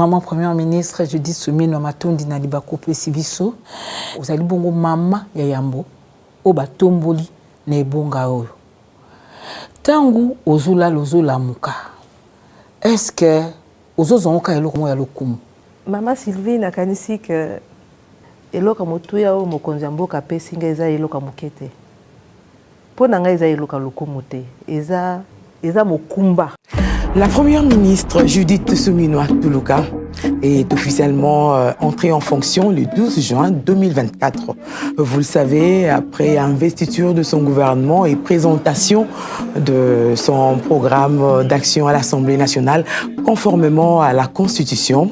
Maman Première ministre, je dis Soumino Matondi na libako pesi biso. Ozali bongo mama ya Yambo, o batomboli na ebonga oyo. Tangu ozula lozola muka. Est-ce que ozozongoka eloko mo ya lokumu? Mama Sylvie nakanisi que eloko motuya o mokonzi mboka pesi nga eza eloko mokete. Po na nga eza eloko lokumu te. Eza mokumba. La première ministre Judith Suminwa Tuluka est officiellement entrée en fonction le 12 juin 2024. Vous le savez, après investiture de son gouvernement et présentation de son programme d'action à l'Assemblée nationale conformément à la Constitution.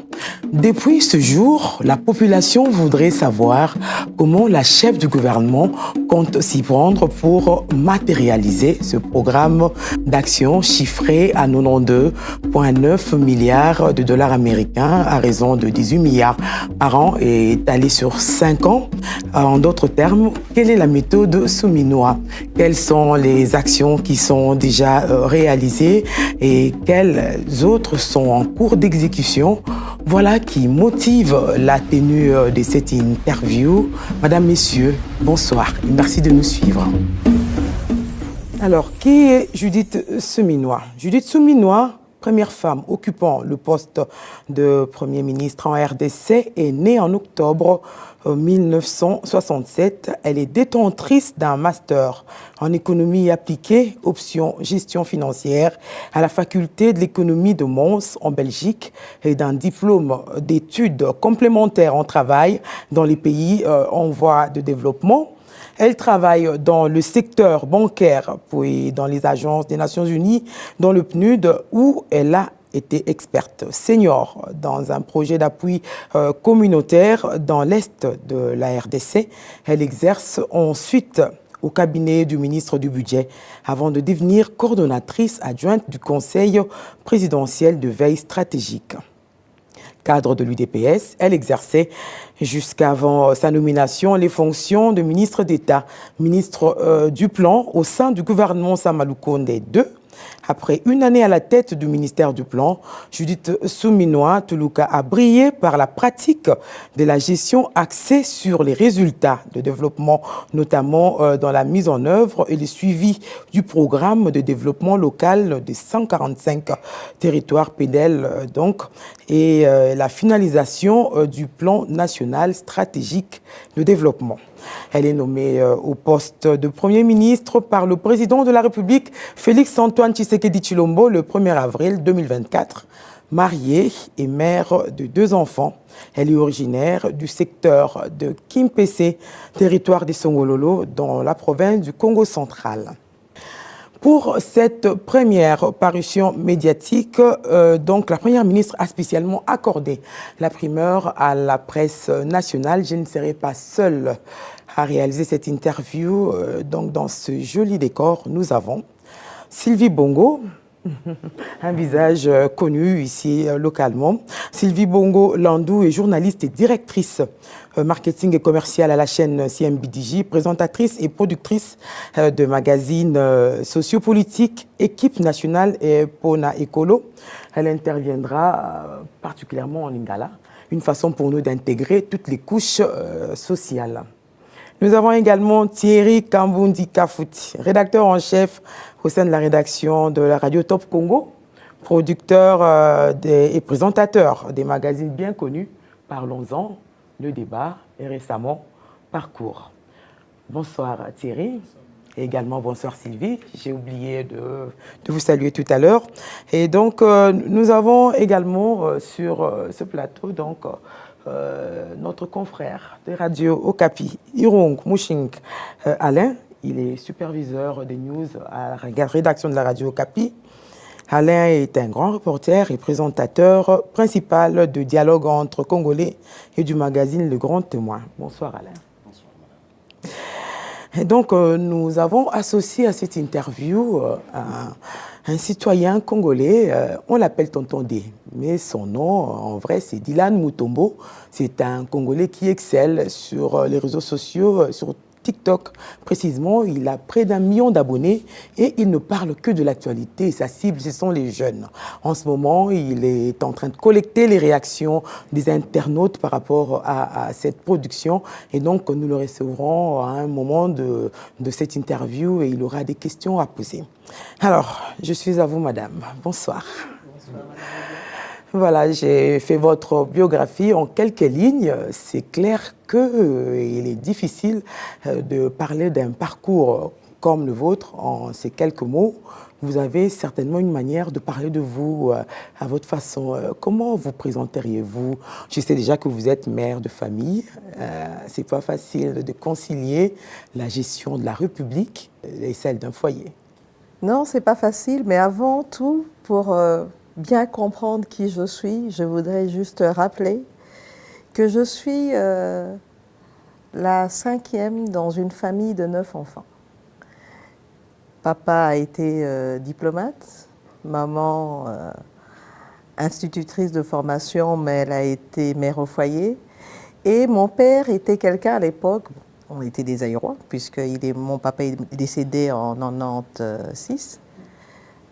Depuis ce jour, la population voudrait savoir comment la chef du gouvernement compte s'y prendre pour matérialiser ce programme d'action chiffré à 92,9 milliards de dollars américains à raison de 18 milliards par an et étalé sur 5 ans. En d'autres termes, quelle est la méthode Souminoa? Quelles sont les actions qui sont déjà réalisées et quelles autres sont en cours d'exécution? Voilà qui motive la tenue de cette interview. Madame, Messieurs, bonsoir. Merci de nous suivre. Alors, qui est Judith Suminwa? Judith Suminwa, première femme occupant le poste de Premier ministre en RDC, est née en octobre 1967. Elle est détentrice d'un master en économie appliquée, option gestion financière, à la faculté de l'économie de Mons en Belgique et d'un diplôme d'études complémentaires en travail dans les pays en voie de développement. Elle travaille dans le secteur bancaire, puis dans les agences des Nations Unies, dans le PNUD, où elle a été experte senior dans un projet d'appui communautaire dans l'Est de la RDC. Elle exerce ensuite au cabinet du ministre du Budget avant de devenir coordonnatrice adjointe du Conseil présidentiel de veille stratégique. Cadre de l'UDPS, elle exerçait jusqu'avant sa nomination les fonctions de ministre d'État, ministre du Plan au sein du gouvernement Sama Lukonde II. Après une année à la tête du ministère du Plan, Judith Suminwa Tuluka a brillé par la pratique de la gestion axée sur les résultats de développement, notamment dans la mise en œuvre et le suivi du programme de développement local des 145 territoires PNEL, donc, et la finalisation du plan national stratégique de développement. Elle est nommée au poste de Premier ministre par le président de la République, Félix-Antoine Tshisekedi Tshilombo, le 1er avril 2024. Mariée et mère de 2 enfants, elle est originaire du secteur de Kimpese, territoire des Songololo, dans la province du Congo central. Pour cette première parution médiatique, donc la Première ministre a spécialement accordé la primeur à la presse nationale. Je ne serai pas seule à réaliser cette interview. Donc dans ce joli décor, nous avons Sylvie Bongo, un visage connu ici localement. Sylvie Bongo Landou est journaliste et directrice marketing et commercial à la chaîne CMBDJ, présentatrice et productrice de magazines sociopolitiques, Équipe nationale et Pona Écolo. Elle interviendra particulièrement en Lingala, une façon pour nous d'intégrer toutes les couches sociales. Nous avons également Thierry Kambundi Kafouti, rédacteur en chef au sein de la rédaction de la radio Top Congo, producteur et présentateur des magazines bien connus, Parlons-en, Le Débat et récemment Parcours. Bonsoir Thierry. Et également bonsoir Sylvie. J'ai oublié de vous saluer tout à l'heure. Et donc nous avons également sur ce plateau donc notre confrère de Radio Okapi, Irong Mouchink Alain. Il est superviseur des news à la rédaction de la Radio Okapi. Alain est un grand reporter et présentateur principal de dialogue entre Congolais et du magazine Le Grand Témoin. Bonsoir Alain. Bonsoir madame. Et donc nous avons associé à cette interview un citoyen congolais, on l'appelle Tonton D, mais son nom en vrai c'est Dylan Mutombo. C'est un Congolais qui excelle sur les réseaux sociaux, sur TikTok. Précisément, il a près d'1 million d'abonnés et il ne parle que de l'actualité. Et sa cible, ce sont les jeunes. En ce moment, il est en train de collecter les réactions des internautes par rapport à cette production. Et donc, nous le recevrons à un moment de cette interview et il aura des questions à poser. Alors, je suis à vous, madame. Bonsoir. Bonsoir, madame. Voilà, j'ai fait votre biographie en quelques lignes. C'est clair qu'il est difficile de parler d'un parcours comme le vôtre en ces quelques mots. Vous avez certainement une manière de parler de vous à votre façon. Comment vous présenteriez-vous? Je sais déjà que vous êtes mère de famille. C'est pas facile de concilier la gestion de la République et celle d'un foyer. Non, c'est pas facile, mais avant tout, pour bien comprendre qui je suis, je voudrais juste rappeler que je suis la 5e dans une famille de 9 enfants. Papa a été diplomate, maman institutrice de formation, mais elle a été mère au foyer. Et mon père était quelqu'un à l'époque, on était des Zaïrois, puisque mon papa est décédé en 96,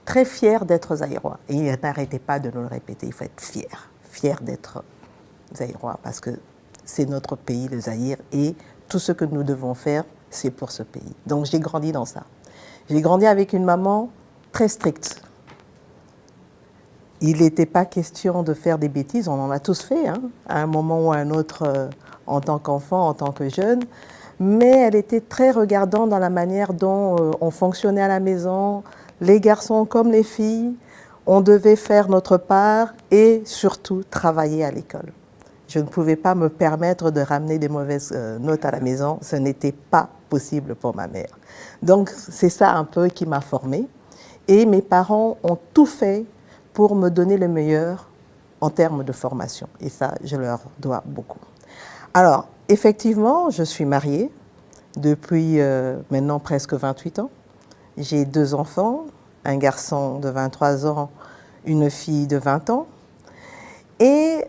très fier d'être Zaïrois. Et il n'arrêtait pas de nous le répéter, il faut être fier d'être Zaïrois, parce que c'est notre pays, le Zaïre, et tout ce que nous devons faire, c'est pour ce pays. Donc j'ai grandi dans ça. J'ai grandi avec une maman très stricte. Il n'était pas question de faire des bêtises, on en a tous fait, hein, à un moment ou à un autre, en tant qu'enfant, en tant que jeune, mais elle était très regardante dans la manière dont on fonctionnait à la maison, les garçons comme les filles, on devait faire notre part et surtout travailler à l'école. Je ne pouvais pas me permettre de ramener des mauvaises notes à la maison, ce n'était pas possible pour ma mère. Donc c'est ça un peu qui m'a formée et mes parents ont tout fait pour me donner le meilleur en termes de formation. Et ça, je leur dois beaucoup. Alors, effectivement, je suis mariée depuis maintenant presque 28 ans. J'ai 2 enfants, un garçon de 23 ans, une fille de 20 ans. Et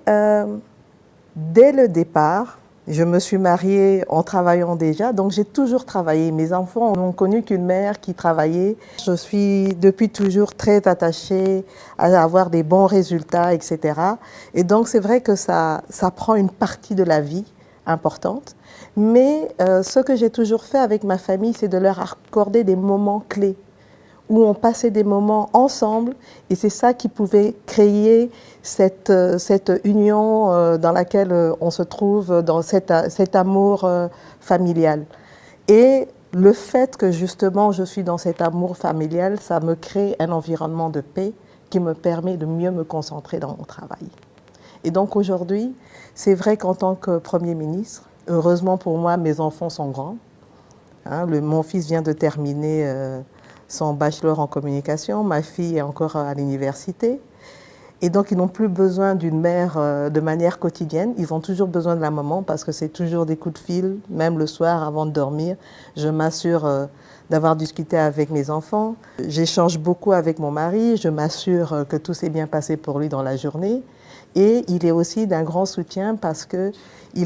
dès le départ, je me suis mariée en travaillant déjà, donc j'ai toujours travaillé. Mes enfants n'ont connu qu'une mère qui travaillait. Je suis depuis toujours très attachée à avoir des bons résultats, etc. Et donc c'est vrai que ça prend une partie de la vie importante. Mais ce que j'ai toujours fait avec ma famille, c'est de leur accorder des moments clés où on passait des moments ensemble et c'est ça qui pouvait créer cette union dans laquelle on se trouve, dans cet amour familial. Et le fait que justement je suis dans cet amour familial, ça me crée un environnement de paix qui me permet de mieux me concentrer dans mon travail. Et donc aujourd'hui, c'est vrai qu'en tant que Premier ministre, heureusement pour moi, mes enfants sont grands. Hein, mon fils vient de terminer son bachelor en communication, ma fille est encore à l'université. Et donc, ils n'ont plus besoin d'une mère de manière quotidienne. Ils ont toujours besoin de la maman parce que c'est toujours des coups de fil, même le soir avant de dormir. Je m'assure d'avoir discuté avec mes enfants. J'échange beaucoup avec mon mari. Je m'assure que tout s'est bien passé pour lui dans la journée. Et il est aussi d'un grand soutien parce qu'il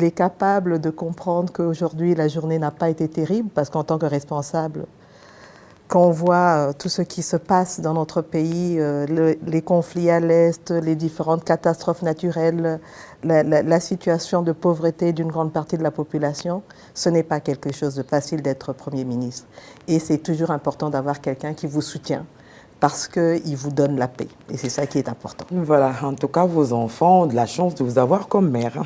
est capable de comprendre qu'aujourd'hui, la journée n'a pas été terrible parce qu'en tant que responsable, quand on voit tout ce qui se passe dans notre pays, les conflits à l'Est, les différentes catastrophes naturelles, la situation de pauvreté d'une grande partie de la population, ce n'est pas quelque chose de facile d'être Premier ministre. Et c'est toujours important d'avoir quelqu'un qui vous soutient parce qu'il vous donne la paix. Et c'est ça qui est important. Voilà, en tout cas, vos enfants ont de la chance de vous avoir comme mère.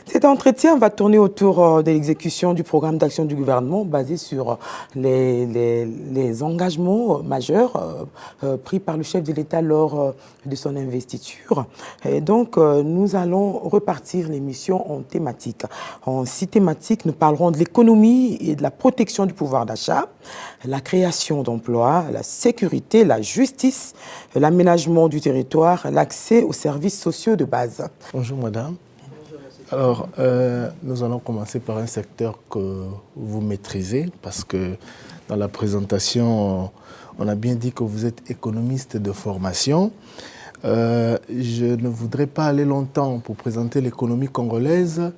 Cet entretien va tourner autour de l'exécution du programme d'action du gouvernement basé sur les engagements majeurs pris par le chef de l'État lors de son investiture. Et donc, nous allons repartir l'émission en thématiques. En 6 thématiques, nous parlerons de l'économie et de la protection du pouvoir d'achat, la création d'emplois, la sécurité, la justice, l'aménagement du territoire, l'accès aux services sociaux de base. Bonjour madame. Alors, nous allons commencer par un secteur que vous maîtrisez parce que dans la présentation, on a bien dit que vous êtes économiste de formation. Je ne voudrais pas aller longtemps pour présenter l'économie congolaise,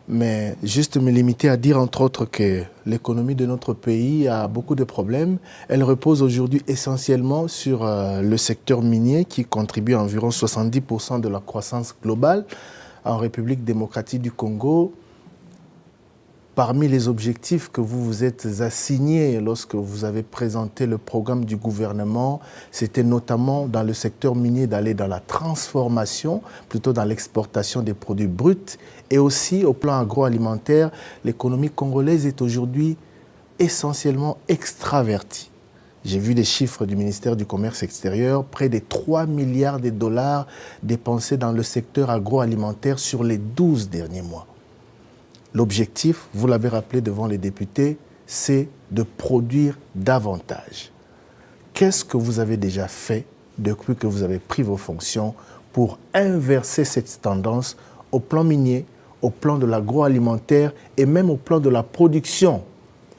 Mais juste me limiter à dire entre autres que l'économie de notre pays a beaucoup de problèmes. Elle repose aujourd'hui essentiellement sur le secteur minier qui contribue à environ 70% de la croissance globale. En République démocratique du Congo, parmi les objectifs que vous vous êtes assignés lorsque vous avez présenté le programme du gouvernement, c'était notamment dans le secteur minier d'aller dans la transformation, plutôt dans l'exportation des produits bruts. Et aussi au plan agroalimentaire, l'économie congolaise est aujourd'hui essentiellement extravertie. J'ai vu des chiffres du ministère du Commerce extérieur, près de 3 milliards de dollars dépensés dans le secteur agroalimentaire sur les 12 derniers mois. L'objectif, vous l'avez rappelé devant les députés, c'est de produire davantage. Qu'est-ce que vous avez déjà fait depuis que vous avez pris vos fonctions pour inverser cette tendance au plan minier, au plan de l'agroalimentaire et même au plan de la production?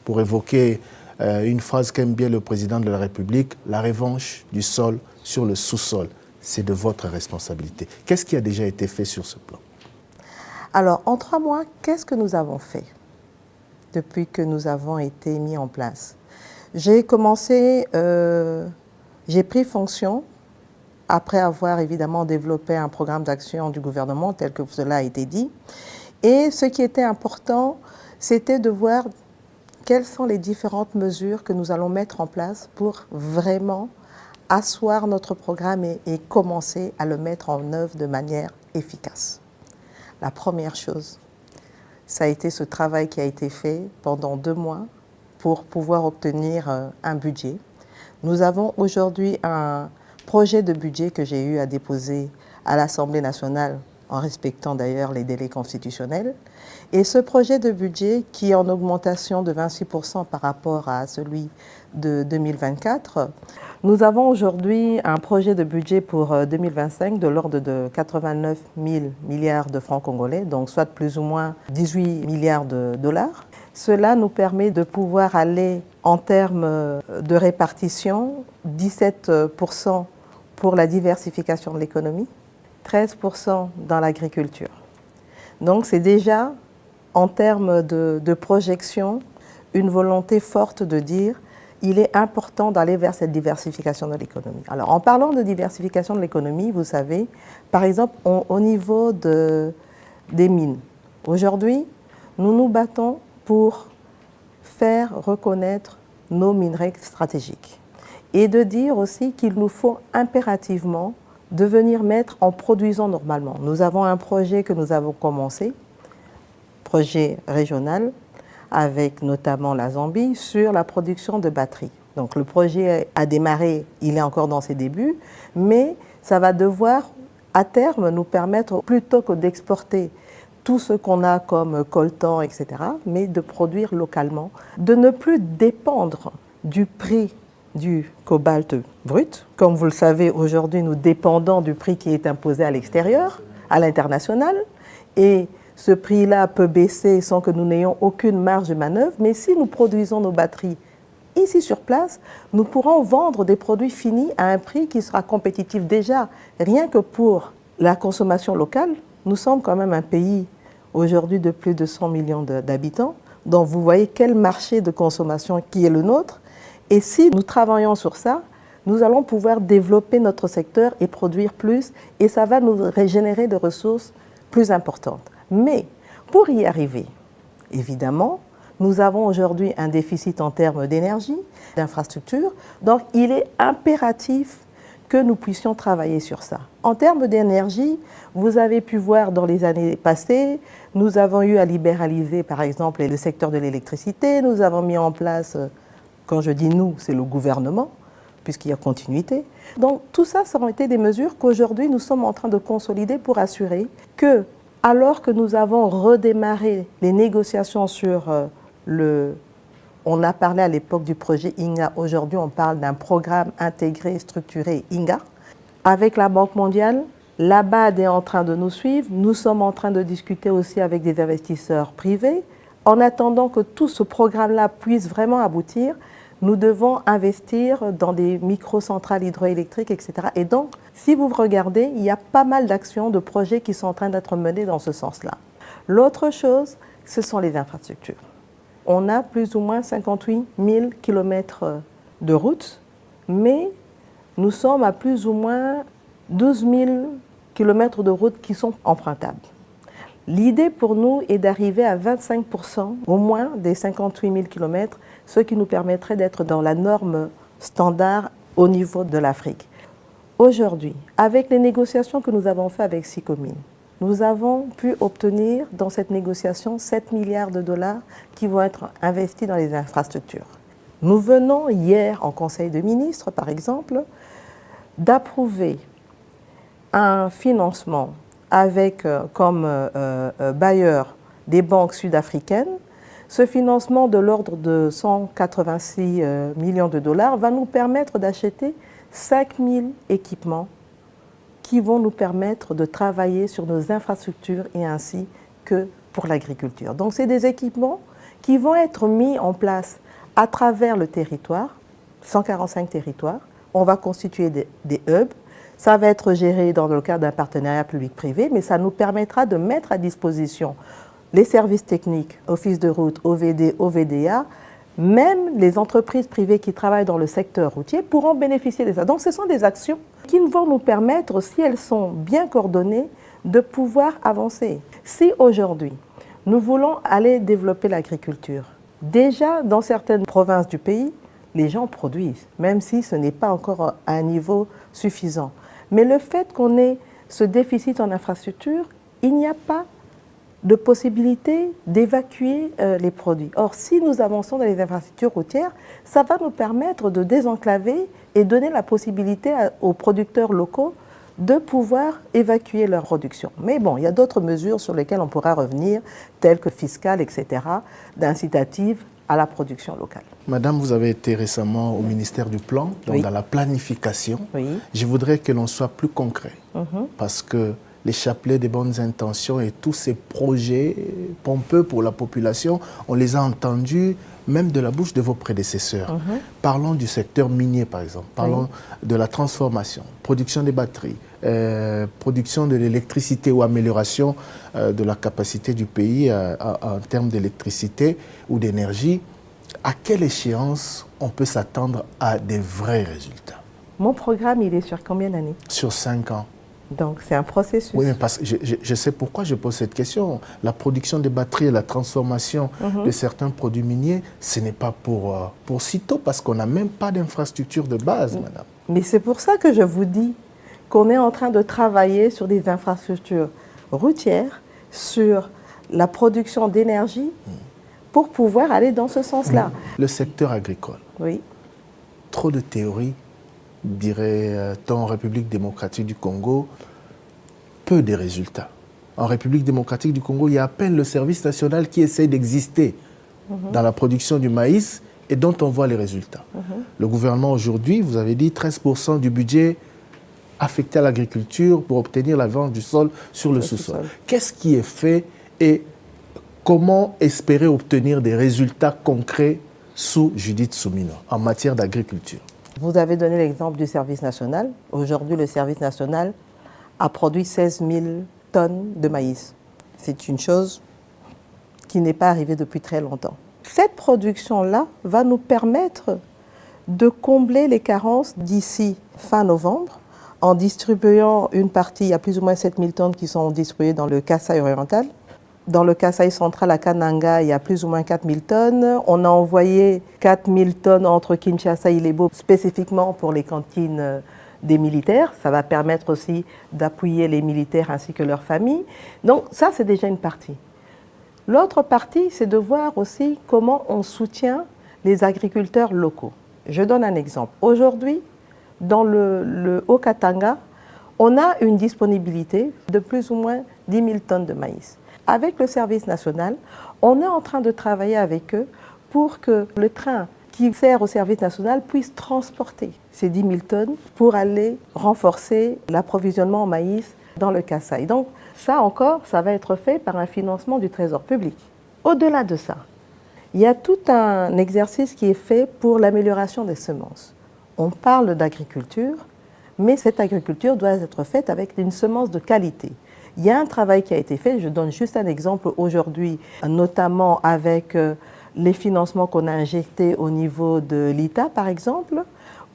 Pour évoquer une phrase qu'aime bien le président de la République, la revanche du sol sur le sous-sol. C'est de votre responsabilité. Qu'est-ce qui a déjà été fait sur ce plan? Alors, en 3 mois, qu'est-ce que nous avons fait depuis que nous avons été mis en place? J'ai commencé, j'ai pris fonction après avoir évidemment développé un programme d'action du gouvernement tel que cela a été dit. Et ce qui était important, c'était de voir quelles sont les différentes mesures que nous allons mettre en place pour vraiment asseoir notre programme et commencer à le mettre en œuvre de manière efficace. La première chose, ça a été ce travail qui a été fait pendant 2 mois pour pouvoir obtenir un budget. Nous avons aujourd'hui un projet de budget que j'ai eu à déposer à l'Assemblée nationale, en respectant d'ailleurs les délais constitutionnels. Et ce projet de budget, qui est en augmentation de 26% par rapport à celui de 2024, nous avons aujourd'hui un projet de budget pour 2025 de l'ordre de 89 000 milliards de francs congolais, donc soit plus ou moins 18 milliards de dollars. Cela nous permet de pouvoir aller en termes de répartition, 17% pour la diversification de l'économie, 13% dans l'agriculture. Donc c'est déjà, en termes de projection, une volonté forte de dire il est important d'aller vers cette diversification de l'économie. Alors, en parlant de diversification de l'économie, vous savez, par exemple, au niveau des mines, aujourd'hui, nous nous battons pour faire reconnaître nos minerais stratégiques et de dire aussi qu'il nous faut impérativement devenir maître en produisant normalement. Nous avons un projet que nous avons commencé, projet régional, avec notamment la Zambie, sur la production de batteries. Donc le projet a démarré, il est encore dans ses débuts, mais ça va devoir, à terme, nous permettre, plutôt que d'exporter tout ce qu'on a comme coltan, etc., mais de produire localement, de ne plus dépendre du prix du cobalt brut. Comme vous le savez, aujourd'hui, nous dépendons du prix qui est imposé à l'extérieur, à l'international, et ce prix-là peut baisser sans que nous n'ayons aucune marge de manœuvre, mais si nous produisons nos batteries ici sur place, nous pourrons vendre des produits finis à un prix qui sera compétitif déjà. Rien que pour la consommation locale, nous sommes quand même un pays aujourd'hui de plus de 100 millions d'habitants, donc vous voyez quel marché de consommation qui est le nôtre. Et si nous travaillons sur ça, nous allons pouvoir développer notre secteur et produire plus, et ça va nous régénérer de ressources plus importantes. Mais pour y arriver, évidemment, nous avons aujourd'hui un déficit en termes d'énergie, d'infrastructures, donc il est impératif que nous puissions travailler sur ça. En termes d'énergie, vous avez pu voir dans les années passées, nous avons eu à libéraliser par exemple le secteur de l'électricité, nous avons mis en place, quand je dis nous, c'est le gouvernement, puisqu'il y a continuité. Donc tout ça, ça ont été des mesures qu'aujourd'hui nous sommes en train de consolider pour assurer que, alors que nous avons redémarré les négociations sur on a parlé à l'époque du projet INGA, aujourd'hui on parle d'un programme intégré, structuré INGA, avec la Banque mondiale, la BAD est en train de nous suivre, nous sommes en train de discuter aussi avec des investisseurs privés. En attendant que tout ce programme-là puisse vraiment aboutir, nous devons investir dans des microcentrales hydroélectriques, etc. Et donc, si vous regardez, il y a pas mal d'actions, de projets qui sont en train d'être menés dans ce sens-là. L'autre chose, ce sont les infrastructures. On a plus ou moins 58 000 kilomètres de routes, mais nous sommes à plus ou moins 12 000 kilomètres de routes qui sont empruntables. L'idée pour nous est d'arriver à 25% au moins des 58 000 kilomètres, ce qui nous permettrait d'être dans la norme standard au niveau de l'Afrique. Aujourd'hui, avec les négociations que nous avons faites avec 6 communes, nous avons pu obtenir dans cette négociation 7 milliards de dollars qui vont être investis dans les infrastructures. Nous venons hier en Conseil de ministres, par exemple, d'approuver un financement avec comme bailleur des banques sud-africaines. Ce financement de l'ordre de 186 millions de dollars va nous permettre d'acheter 5 000 équipements qui vont nous permettre de travailler sur nos infrastructures et ainsi que pour l'agriculture. Donc c'est des équipements qui vont être mis en place à travers le territoire, 145 territoires. On va constituer des hubs. Ça va être géré dans le cadre d'un partenariat public-privé, mais ça nous permettra de mettre à disposition les services techniques, Office de route, OVD, OVDA, même les entreprises privées qui travaillent dans le secteur routier pourront bénéficier de ça. Donc ce sont des actions qui vont nous permettre, si elles sont bien coordonnées, de pouvoir avancer. Si aujourd'hui, nous voulons aller développer l'agriculture, déjà dans certaines provinces du pays, les gens produisent, même si ce n'est pas encore à un niveau suffisant. Mais le fait qu'on ait ce déficit en infrastructure, il n'y a pas de possibilité d'évacuer les produits. Or, si nous avançons dans les infrastructures routières, ça va nous permettre de désenclaver et donner la possibilité aux producteurs locaux de pouvoir évacuer leur production. Mais bon, il y a d'autres mesures sur lesquelles on pourra revenir, telles que fiscales, etc., d'incitatives à la production locale. Madame, vous avez été récemment au ministère du Plan, donc oui. dans la planification. Oui. Je voudrais que l'on soit plus concret, parce que les chapelets des bonnes intentions et tous ces projets pompeux pour la population, on les a entendus même de la bouche de vos prédécesseurs. Parlons du secteur minier, par exemple. Parlons de la transformation, production des batteries, production de l'électricité ou amélioration de la capacité du pays en termes d'électricité ou d'énergie. À quelle échéance on peut s'attendre à des vrais résultats? Mon programme, il est sur combien d'années? Sur 5 ans. Donc, c'est un processus. Oui, mais parce que je sais pourquoi je pose cette question. La production des batteries et la transformation de certains produits miniers, ce n'est pas pour sitôt, parce qu'on n'a même pas d'infrastructure de base, madame. Mais c'est pour ça que je vous dis qu'on est en train de travailler sur des infrastructures routières, sur la production d'énergie, pour pouvoir aller dans ce sens-là. Le secteur agricole. Oui. Trop de théories, dirait-on en République démocratique du Congo, peu de résultats. En République démocratique du Congo, il y a à peine le service national qui essaie d'exister dans la production du maïs et dont on voit les résultats. Le gouvernement aujourd'hui, vous avez dit 13% du budget affecté à l'agriculture pour obtenir la vente du sol sur le sous-sol. Qu'est-ce qui est fait et comment espérer obtenir des résultats concrets sous Judith Soumino en matière d'agriculture? Vous avez donné l'exemple du service national. Aujourd'hui, le service national a produit 16 000 tonnes de maïs. C'est une chose qui n'est pas arrivée depuis très longtemps. Cette production-là va nous permettre de combler les carences d'ici fin novembre en distribuant une partie, il y a plus ou moins 7 000 tonnes qui sont distribuées dans le Kasaï oriental. Dans le Kasaï central à Kananga, il y a plus ou moins 4 000 tonnes. On a envoyé 4 000 tonnes entre Kinshasa et Ilebo spécifiquement pour les cantines des militaires. Ça va permettre aussi d'appuyer les militaires ainsi que leurs familles. Donc ça, c'est déjà une partie. L'autre partie, c'est de voir aussi comment on soutient les agriculteurs locaux. Je donne un exemple. Aujourd'hui, dans le Haut-Katanga, on a une disponibilité de plus ou moins 10 000 tonnes de maïs. Avec le service national, on est en train de travailler avec eux pour que le train qui sert au service national puisse transporter ces 10 000 tonnes pour aller renforcer l'approvisionnement en maïs dans le Kasaï. Donc ça encore, ça va être fait par un financement du Trésor public. Au-delà de ça, il y a tout un exercice qui est fait pour l'amélioration des semences. On parle d'agriculture, mais cette agriculture doit être faite avec une semence de qualité Il y a un travail qui a été fait. Je donne juste un exemple aujourd'hui, notamment avec les financements qu'on a injectés au niveau de l'ITA, par exemple,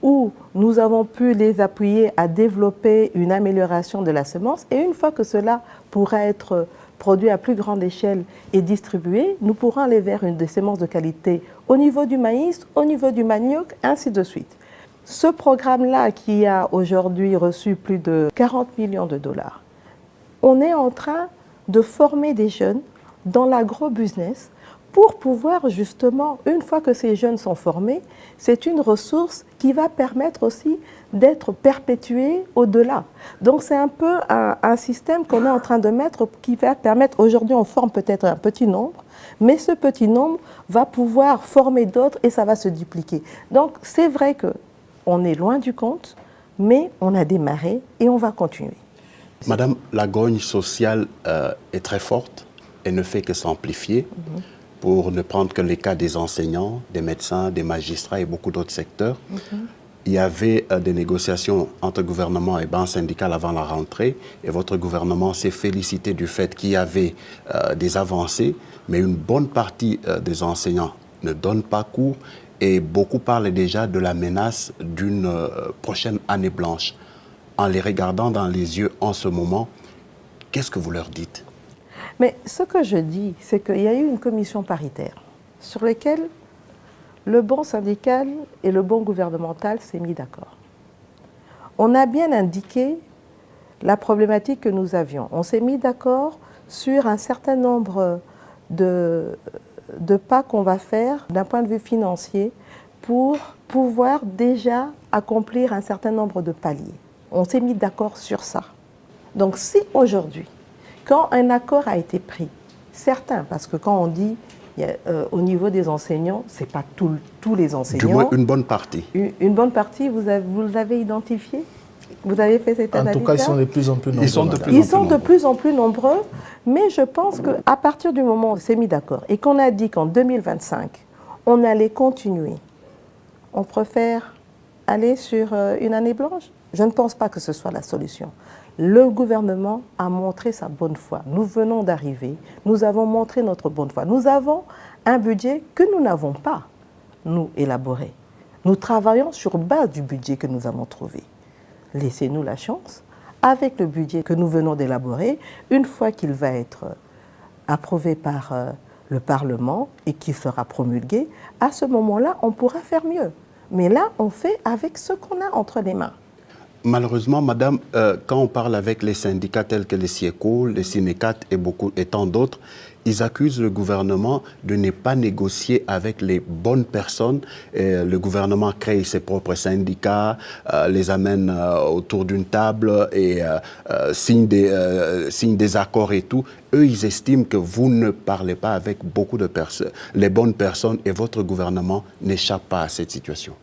où nous avons pu les appuyer à développer une amélioration de la semence. Et une fois que cela pourra être produit à plus grande échelle et distribué, nous pourrons aller vers des semences de qualité au niveau du maïs, au niveau du manioc, ainsi de suite. Ce programme-là, qui a aujourd'hui reçu plus de 40 millions de dollars, on est en train de former des jeunes dans l'agro-business pour pouvoir justement, une fois que ces jeunes sont formés, c'est une ressource qui va permettre aussi d'être perpétuée au-delà. Donc c'est un peu un système qu'on est en train de mettre qui va permettre, aujourd'hui on forme peut-être un petit nombre, mais ce petit nombre va pouvoir former d'autres et ça va se dupliquer. Donc c'est vrai qu'on est loin du compte, mais on a démarré et on va continuer. Madame, la grogne sociale est très forte et ne fait que s'amplifier. Pour ne prendre que les cas des enseignants, des médecins, des magistrats et beaucoup d'autres secteurs. Il y avait des négociations entre gouvernement et banque syndicale avant la rentrée et votre gouvernement s'est félicité du fait qu'il y avait des avancées, mais une bonne partie des enseignants ne donnent pas cours et beaucoup parlent déjà de la menace d'une prochaine année blanche. En les regardant dans les yeux en ce moment, qu'est-ce que vous leur dites ? Mais ce que je dis, c'est qu'il y a eu une commission paritaire sur laquelle le bon syndical et le bon gouvernemental s'est mis d'accord. On a bien indiqué la problématique que nous avions. On s'est mis d'accord sur un certain nombre de pas qu'on va faire d'un point de vue financier pour pouvoir déjà accomplir un certain nombre de paliers. On s'est mis d'accord sur ça. Donc si aujourd'hui, quand un accord a été pris, certains, parce que quand on dit au niveau des enseignants, ce n'est pas tous les enseignants. Du moins une bonne partie. Une bonne partie, vous l'avez identifié? Vous avez fait cette analyse? En tout cas, ils sont de plus en plus nombreux. Ils sont de plus en plus nombreux, mais je pense qu'à partir du moment où on s'est mis d'accord et qu'on a dit qu'en 2025, on allait continuer, on préfère aller sur une année blanche? Je ne pense pas que ce soit la solution. Le gouvernement a montré sa bonne foi. Nous venons d'arriver, nous avons montré notre bonne foi. Nous avons un budget que nous n'avons pas, nous, élaboré. Nous travaillons sur base du budget que nous avons trouvé. Laissez-nous la chance, avec le budget que nous venons d'élaborer, une fois qu'il va être approuvé par le Parlement et qu'il sera promulgué, à ce moment-là, on pourra faire mieux. Mais là, on fait avec ce qu'on a entre les mains. Malheureusement, madame, quand on parle avec les syndicats tels que les SIECO, les Synécat et tant d'autres, ils accusent le gouvernement de ne pas négocier avec les bonnes personnes. Et le gouvernement crée ses propres syndicats, les amène autour d'une table et signe des accords et tout. Eux, ils estiment que vous ne parlez pas avec beaucoup de personnes, les bonnes personnes, et votre gouvernement n'échappe pas à cette situation.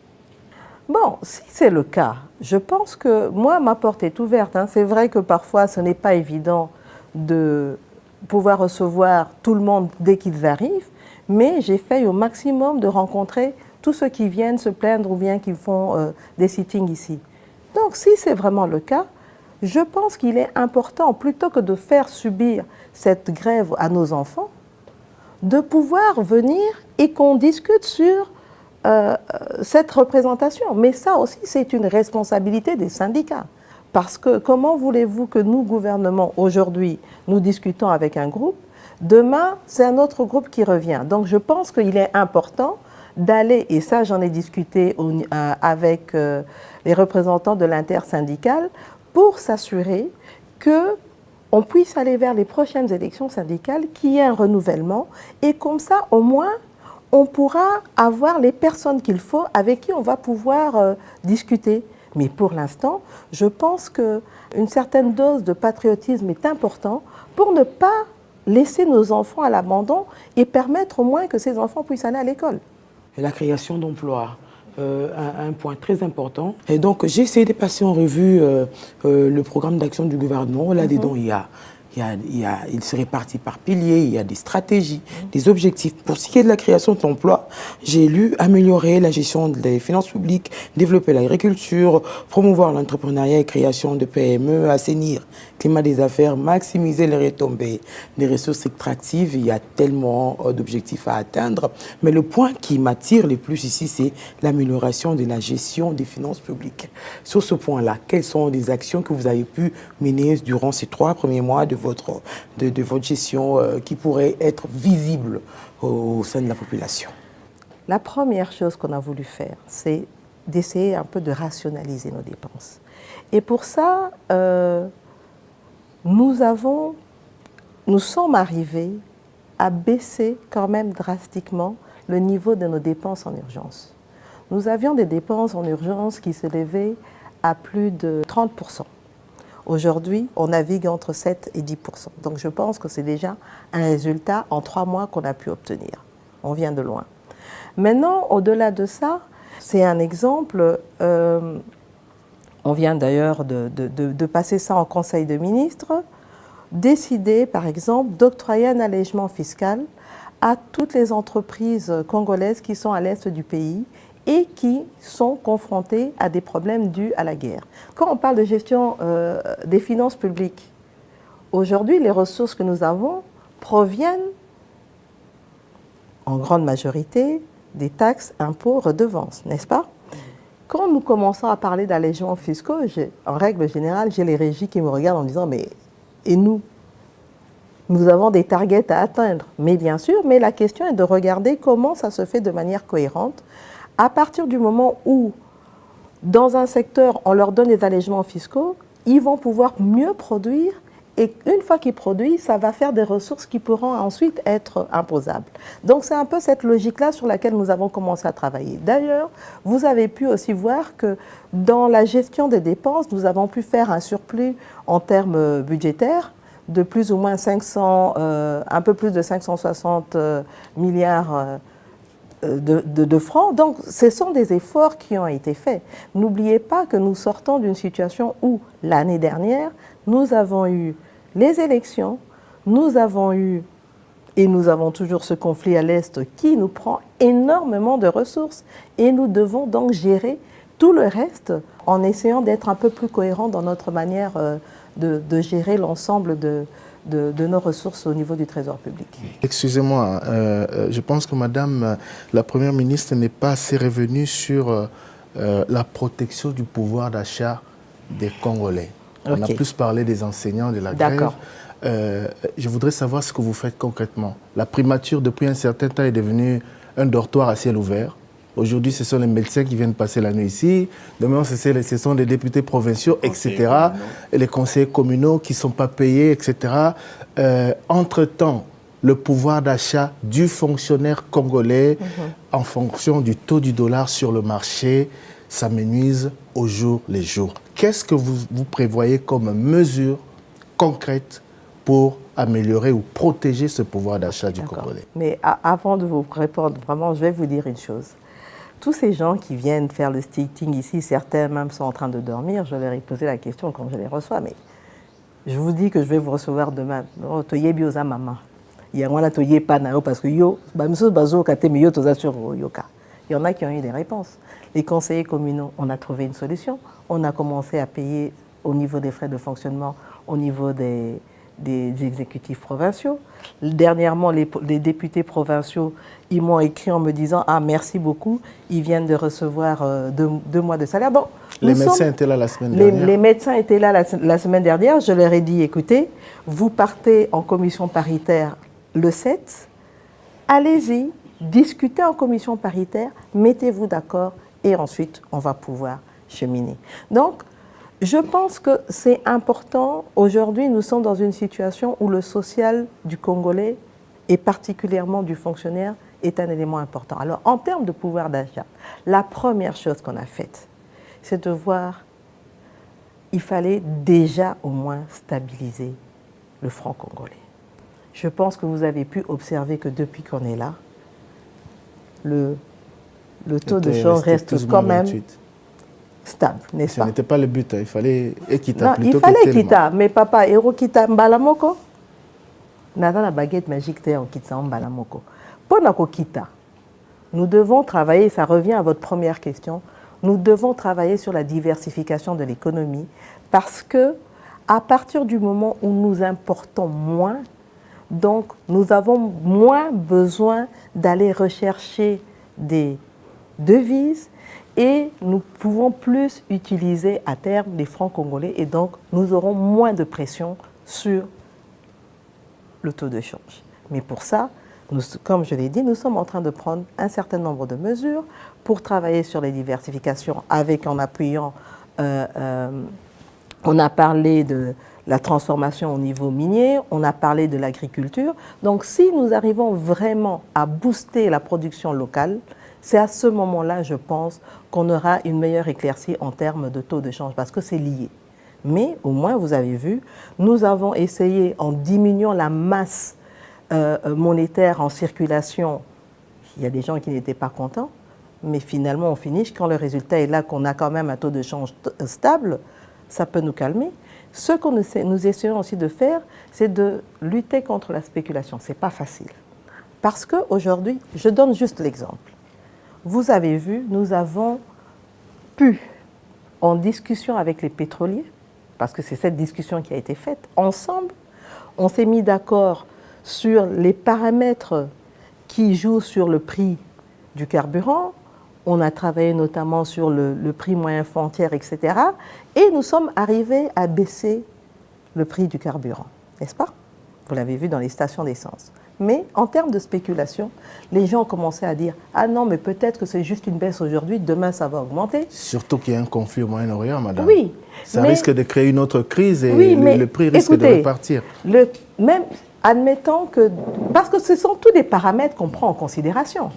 Bon, si c'est le cas, je pense que moi, ma porte est ouverte. C'est vrai que parfois, ce n'est pas évident de pouvoir recevoir tout le monde dès qu'ils arrivent, mais j'ai fait au maximum de rencontrer tous ceux qui viennent se plaindre ou bien qui font des sittings ici. Donc, si c'est vraiment le cas, je pense qu'il est important, plutôt que de faire subir cette grève à nos enfants, de pouvoir venir et qu'on discute sur cette représentation. Mais ça aussi, c'est une responsabilité des syndicats. Parce que comment voulez-vous que nous, gouvernement, aujourd'hui, nous discutons avec un groupe, demain, c'est un autre groupe qui revient. Donc je pense qu'il est important d'aller, et ça j'en ai discuté avec les représentants de l'intersyndicale, pour s'assurer qu'on puisse aller vers les prochaines élections syndicales, qu'il y ait un renouvellement, et comme ça, au moins, on pourra avoir les personnes qu'il faut, avec qui on va pouvoir discuter. Mais pour l'instant, je pense qu'une certaine dose de patriotisme est importante pour ne pas laisser nos enfants à l'abandon et permettre au moins que ces enfants puissent aller à l'école. La création d'emplois, un point très important. Et donc, j'ai essayé de passer en revue le programme d'action du gouvernement. Là-dedans, il y a il se répartit par piliers, il y a des stratégies, des objectifs. Pour ce qui est de la création d'emplois, j'ai lu améliorer la gestion des finances publiques, développer l'agriculture, promouvoir l'entrepreneuriat et création de PME, assainir le climat des affaires, maximiser les retombées des ressources extractives. Il y a tellement d'objectifs à atteindre. Mais le point qui m'attire le plus ici, c'est l'amélioration de la gestion des finances publiques. Sur ce point-là, quelles sont les actions que vous avez pu mener durant ces 3 premiers mois de votre gestion qui pourraient être visibles au sein de la population? La première chose qu'on a voulu faire, c'est d'essayer un peu de rationaliser nos dépenses. Et pour ça, nous sommes arrivés à baisser quand même drastiquement le niveau de nos dépenses en urgence. Nous avions des dépenses en urgence qui s'élevaient à plus de 30%. Aujourd'hui, on navigue entre 7 et 10%. Donc je pense que c'est déjà un résultat en 3 mois qu'on a pu obtenir. On vient de loin. Maintenant, au-delà de ça, c'est un exemple, on vient d'ailleurs de passer ça en Conseil de ministres, décider par exemple d'octroyer un allègement fiscal à toutes les entreprises congolaises qui sont à l'est du pays et qui sont confrontées à des problèmes dus à la guerre. Quand on parle de gestion des finances publiques, aujourd'hui les ressources que nous avons proviennent en grande majorité des taxes, impôts, redevances, n'est-ce pas? Quand nous commençons à parler d'allègements fiscaux, en règle générale, j'ai les régies qui me regardent en disant « mais et nous ?» Nous avons des targets à atteindre, mais bien sûr, mais la question est de regarder comment ça se fait de manière cohérente. À partir du moment où, dans un secteur, on leur donne des allègements fiscaux, ils vont pouvoir mieux produire et une fois qu'ils produisent, ça va faire des ressources qui pourront ensuite être imposables. Donc c'est un peu cette logique-là sur laquelle nous avons commencé à travailler. D'ailleurs, vous avez pu aussi voir que dans la gestion des dépenses, nous avons pu faire un surplus en termes budgétaires de plus ou moins un peu plus de 560 milliards de francs. Donc, ce sont des efforts qui ont été faits. N'oubliez pas que nous sortons d'une situation où, l'année dernière, nous avons eu les élections, nous avons eu, et nous avons toujours ce conflit à l'Est qui nous prend énormément de ressources. Et nous devons donc gérer tout le reste en essayant d'être un peu plus cohérents dans notre manière de gérer l'ensemble de nos ressources au niveau du Trésor public. Excusez-moi, je pense que Madame la Première ministre n'est pas assez revenue sur la protection du pouvoir d'achat des Congolais. On a plus parlé des enseignants, de la grève. Je voudrais savoir ce que vous faites concrètement. La primature, depuis un certain temps, est devenue un dortoir à ciel ouvert. Aujourd'hui, ce sont les médecins qui viennent passer la nuit ici. Demain, ce sont des députés provinciaux, etc. Et les conseillers communaux qui ne sont pas payés, etc. Entre-temps, le pouvoir d'achat du fonctionnaire congolais, en fonction du taux du dollar sur le marché, s'amenuise au jour le jour. Qu'est-ce que vous prévoyez comme mesure concrète pour améliorer ou protéger ce pouvoir d'achat du Congolais? Mais avant de vous répondre, vraiment, je vais vous dire une chose. Tous ces gens qui viennent faire le sitting ici, certains même sont en train de dormir, je leur ai posé la question quand je les reçois, mais je vous dis que je vais vous recevoir demain. Toye bioza maman. Il y a un toye pas parce que yo, il y en a qui ont eu des réponses. Les conseillers communaux, on a trouvé une solution. On a commencé à payer au niveau des frais de fonctionnement, au niveau des exécutifs provinciaux. Dernièrement, les députés provinciaux, ils m'ont écrit en me disant « Ah, merci beaucoup, ils viennent de recevoir 2 mois de salaire. » Bon, les médecins étaient là la semaine dernière. Les médecins étaient là la semaine dernière. Je leur ai dit « Écoutez, vous partez en commission paritaire le 7, allez-y, discutez en commission paritaire, mettez-vous d'accord et ensuite, on va pouvoir cheminer. » Donc, je pense que c'est important. Aujourd'hui, nous sommes dans une situation où le social du Congolais, et particulièrement du fonctionnaire, est un élément important. Alors, en termes de pouvoir d'achat, la première chose qu'on a faite, c'est de voir, il fallait déjà au moins stabiliser le franc congolais. Je pense que vous avez pu observer que depuis qu'on est là, le taux de change reste quand même stable, n'est-ce Ce pas? n'était pas le but, il fallait équitable. Non, il fallait équitable, mais papa, héros kita mbalamoko. Nada la baguette magique te en kita mbalamoko. Pendant kita, nous devons travailler, ça revient à votre première question, nous devons travailler sur la diversification de l'économie parce que à partir du moment où nous importons moins, donc nous avons moins besoin d'aller rechercher des devises et nous pouvons plus utiliser à terme les francs congolais et donc nous aurons moins de pression sur le taux de change. Mais pour ça, comme je l'ai dit, nous sommes en train de prendre un certain nombre de mesures pour travailler sur les diversifications en appuyant, on a parlé de la transformation au niveau minier, on a parlé de l'agriculture. Donc si nous arrivons vraiment à booster la production locale, c'est à ce moment-là, je pense, qu'on aura une meilleure éclaircie en termes de taux de change parce que c'est lié. Mais au moins, vous avez vu, nous avons essayé, en diminuant la masse monétaire en circulation, il y a des gens qui n'étaient pas contents, mais finalement, on finit, quand le résultat est là, qu'on a quand même un taux de change stable, ça peut nous calmer. Ce que nous essayons aussi de faire, c'est de lutter contre la spéculation. Ce n'est pas facile. Parce qu'aujourd'hui, je donne juste l'exemple. Vous avez vu, nous avons pu, en discussion avec les pétroliers, parce que c'est cette discussion qui a été faite, ensemble, on s'est mis d'accord sur les paramètres qui jouent sur le prix du carburant. On a travaillé notamment sur le prix moyen frontière, etc. Et nous sommes arrivés à baisser le prix du carburant, n'est-ce pas? Vous l'avez vu dans les stations d'essence. Mais en termes de spéculation, les gens ont commencé à dire « Ah non, mais peut-être que c'est juste une baisse aujourd'hui, demain ça va augmenter. » Surtout qu'il y a un conflit au Moyen-Orient, madame. Oui. Ça risque de créer une autre crise et oui, le prix risque de repartir. Même admettons que... Parce que ce sont tous des paramètres qu'on prend en considération.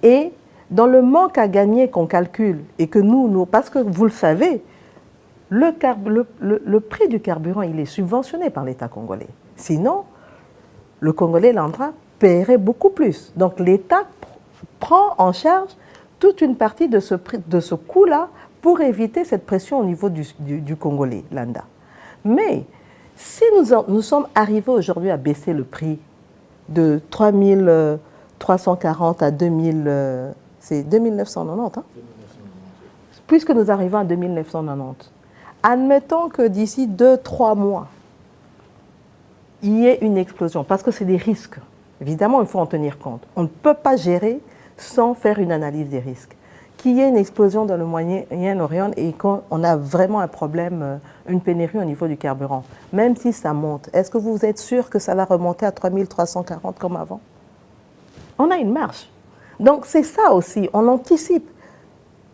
Et dans le manque à gagner qu'on calcule, et que nous parce que vous le savez, le prix du carburant, il est subventionné par l'État congolais. Sinon, le Congolais lambda paierait beaucoup plus. Donc l'État prend en charge toute une partie de ce coût-là pour éviter cette pression au niveau du Congolais lambda. Mais si nous sommes arrivés aujourd'hui à baisser le prix de 3340 à 2000, c'est 2990, hein? Puisque nous arrivons à 2990, admettons que d'ici 2-3 mois, il y ait une explosion, parce que c'est des risques. Évidemment, il faut en tenir compte. On ne peut pas gérer sans faire une analyse des risques. Qu'il y ait une explosion dans le Moyen-Orient et qu'on a vraiment un problème, une pénurie au niveau du carburant, même si ça monte, est-ce que vous êtes sûr que ça va remonter à 3340 comme avant? On a une marge. Donc c'est ça aussi, on anticipe.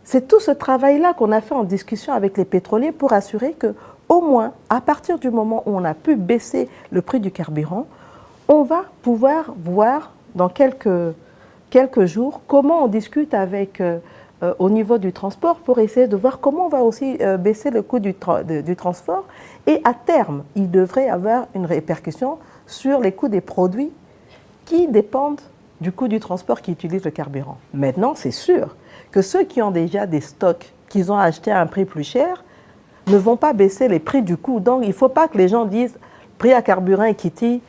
C'est tout ce travail-là qu'on a fait en discussion avec les pétroliers pour assurer que, au moins, à partir du moment où on a pu baisser le prix du carburant, on va pouvoir voir dans quelques jours comment on discute avec, au niveau du transport pour essayer de voir comment on va aussi baisser le coût du transport. Et à terme, il devrait y avoir une répercussion sur les coûts des produits qui dépendent du coût du transport qui utilise le carburant. Maintenant, c'est sûr que ceux qui ont déjà des stocks qu'ils ont achetés à un prix plus cher ne vont pas baisser les prix du coût. Donc, il ne faut pas que les gens disent prix à carburant et kiti,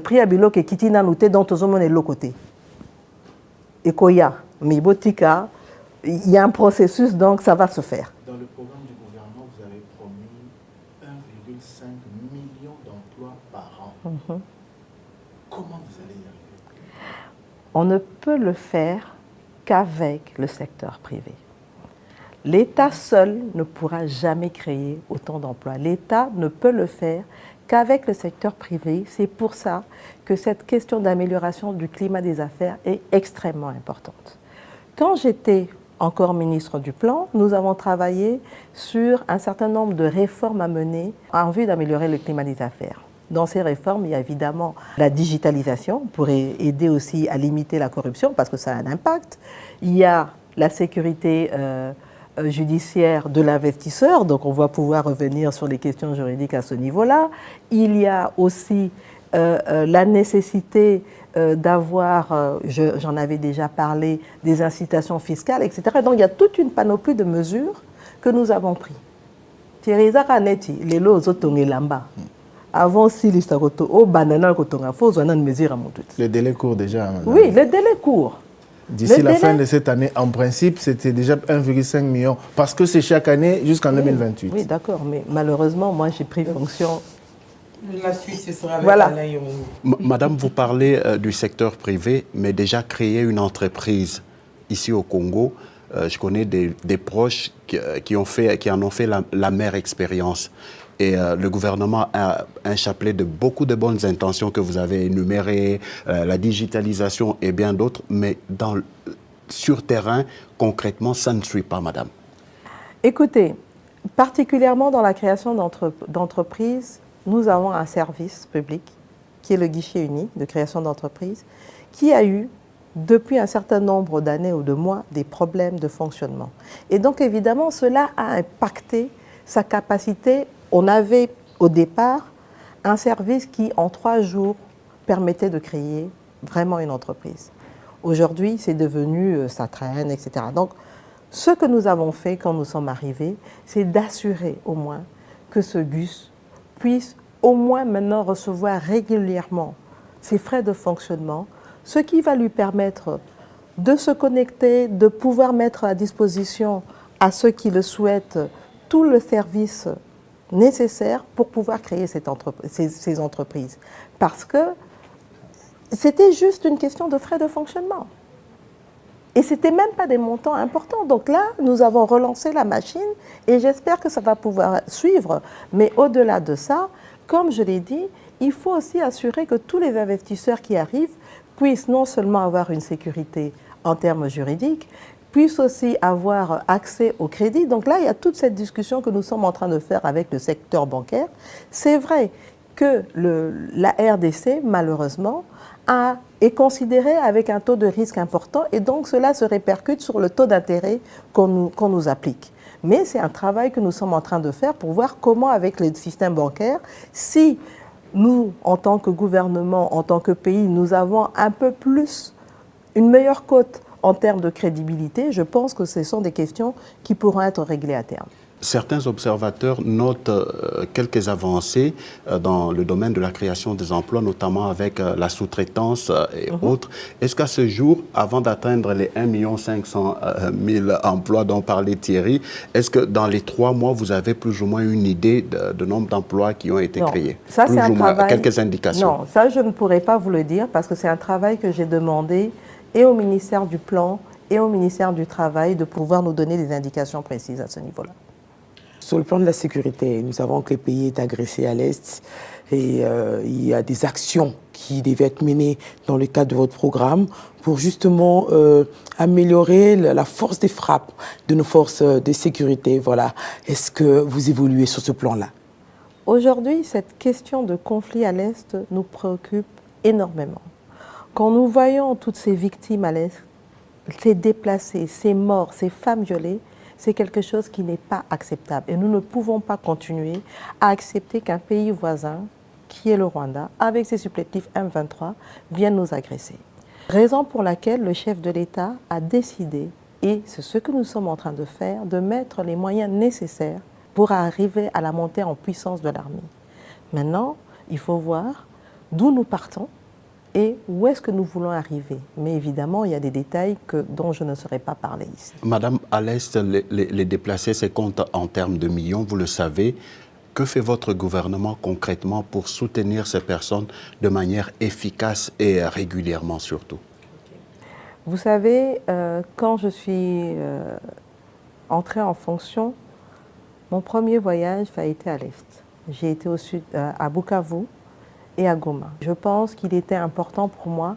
prix à bilok et kiti nanouté, dont tout le monde est de l'autre côté. Et koya, mais botika, il y a un processus, donc ça va se faire. Dans le programme du gouvernement, vous avez promis 1,5 million d'emplois par an. Comment vous allez y arriver? On ne peut le faire qu'avec le secteur privé. L'État seul ne pourra jamais créer autant d'emplois. L'État ne peut le faire qu'avec le secteur privé. C'est pour ça que cette question d'amélioration du climat des affaires est extrêmement importante. Quand j'étais encore ministre du Plan, nous avons travaillé sur un certain nombre de réformes à mener en vue d'améliorer le climat des affaires. Dans ces réformes, il y a évidemment la digitalisation pour aider aussi à limiter la corruption parce que ça a un impact. Il y a la sécurité judiciaire de l'investisseur, donc on va pouvoir revenir sur les questions juridiques à ce niveau-là. Il y a aussi la nécessité d'avoir, j'en avais déjà parlé, des incitations fiscales, etc. Donc il y a toute une panoplie de mesures que nous avons prises. Teresa Kaneti, les lots aux lamba. Avant, si les saroto, au banana, une mesure à mon tout. Le délai court déjà. Madame. Oui, le délai court. D'ici la fin de cette année, en principe, c'était déjà 1,5 million. Parce que c'est chaque année jusqu'en 2028. Oui, d'accord. Mais malheureusement, moi, j'ai pris fonction. La suite, ce sera avec Voilà. Alain Yomu. Madame, vous parlez du secteur privé, mais déjà créer une entreprise ici au Congo, je connais des proches qui en ont fait la mère expérience. Et le gouvernement a un chapelet de beaucoup de bonnes intentions que vous avez énumérées, la digitalisation et bien d'autres, mais sur terrain, concrètement, ça ne suit pas, madame. Écoutez, particulièrement dans la création d'entreprises, nous avons un service public qui est le guichet unique de création d'entreprise, qui a eu, depuis un certain nombre d'années ou de mois, des problèmes de fonctionnement. Et donc, évidemment, cela a impacté sa capacité. On avait, au départ, un service qui, en 3 jours, permettait de créer vraiment une entreprise. Aujourd'hui, c'est devenu, ça traîne, etc. Donc, ce que nous avons fait quand nous sommes arrivés, c'est d'assurer au moins que ce GUS puisse au moins maintenant recevoir régulièrement ses frais de fonctionnement, ce qui va lui permettre de se connecter, de pouvoir mettre à disposition à ceux qui le souhaitent tout le service nécessaire pour pouvoir créer ces entreprises. Parce que c'était juste une question de frais de fonctionnement. Et ce n'était même pas des montants importants. Donc là, nous avons relancé la machine et j'espère que ça va pouvoir suivre. Mais au-delà de ça, comme je l'ai dit, il faut aussi assurer que tous les investisseurs qui arrivent puissent non seulement avoir une sécurité en termes juridiques, puissent aussi avoir accès au crédit. Donc là, il y a toute cette discussion que nous sommes en train de faire avec le secteur bancaire. C'est vrai que la RDC, malheureusement, est considérée avec un taux de risque important et donc cela se répercute sur le taux d'intérêt qu'on nous applique. Mais c'est un travail que nous sommes en train de faire pour voir comment, avec le système bancaire, si nous, en tant que gouvernement, en tant que pays, nous avons un peu plus, une meilleure cote en termes de crédibilité, je pense que ce sont des questions qui pourront être réglées à terme. Certains observateurs notent quelques avancées dans le domaine de la création des emplois, notamment avec la sous-traitance et autres. Est-ce qu'à ce jour, avant d'atteindre les 1 500 000 emplois dont parlait Thierry, est-ce que dans les 3 mois, vous avez plus ou moins une idée de nombre d'emplois qui ont été créés? Ça, c'est un travail... Quelques indications. Non, ça, je ne pourrais pas vous le dire parce que c'est un travail que j'ai demandé et au ministère du Plan et au ministère du Travail de pouvoir nous donner des indications précises à ce niveau-là. Sur le plan de la sécurité, nous savons que le pays est agressé à l'Est et il y a des actions qui devaient être menées dans le cadre de votre programme pour justement améliorer la force des frappes de nos forces de sécurité. Voilà. Est-ce que vous évoluez sur ce plan-là? Aujourd'hui, cette question de conflit à l'Est nous préoccupe énormément. Quand nous voyons toutes ces victimes à l'Est, ces déplacés, ces morts, ces femmes violées, c'est quelque chose qui n'est pas acceptable. Et nous ne pouvons pas continuer à accepter qu'un pays voisin, qui est le Rwanda, avec ses supplétifs M23, vienne nous agresser. Raison pour laquelle le chef de l'État a décidé, et c'est ce que nous sommes en train de faire, de mettre les moyens nécessaires pour arriver à la montée en puissance de l'armée. Maintenant, il faut voir d'où nous partons et où est-ce que nous voulons arriver. Mais évidemment, il y a des détails dont je ne saurais pas parler ici. Madame, à l'Est, les déplacés, c'est compte en termes de millions, vous le savez. Que fait votre gouvernement concrètement pour soutenir ces personnes de manière efficace et régulièrement surtout? Vous savez, quand je suis entrée en fonction, mon premier voyage a été à l'Est. J'ai été au sud, à Bukavu et à Goma. Je pense qu'il était important pour moi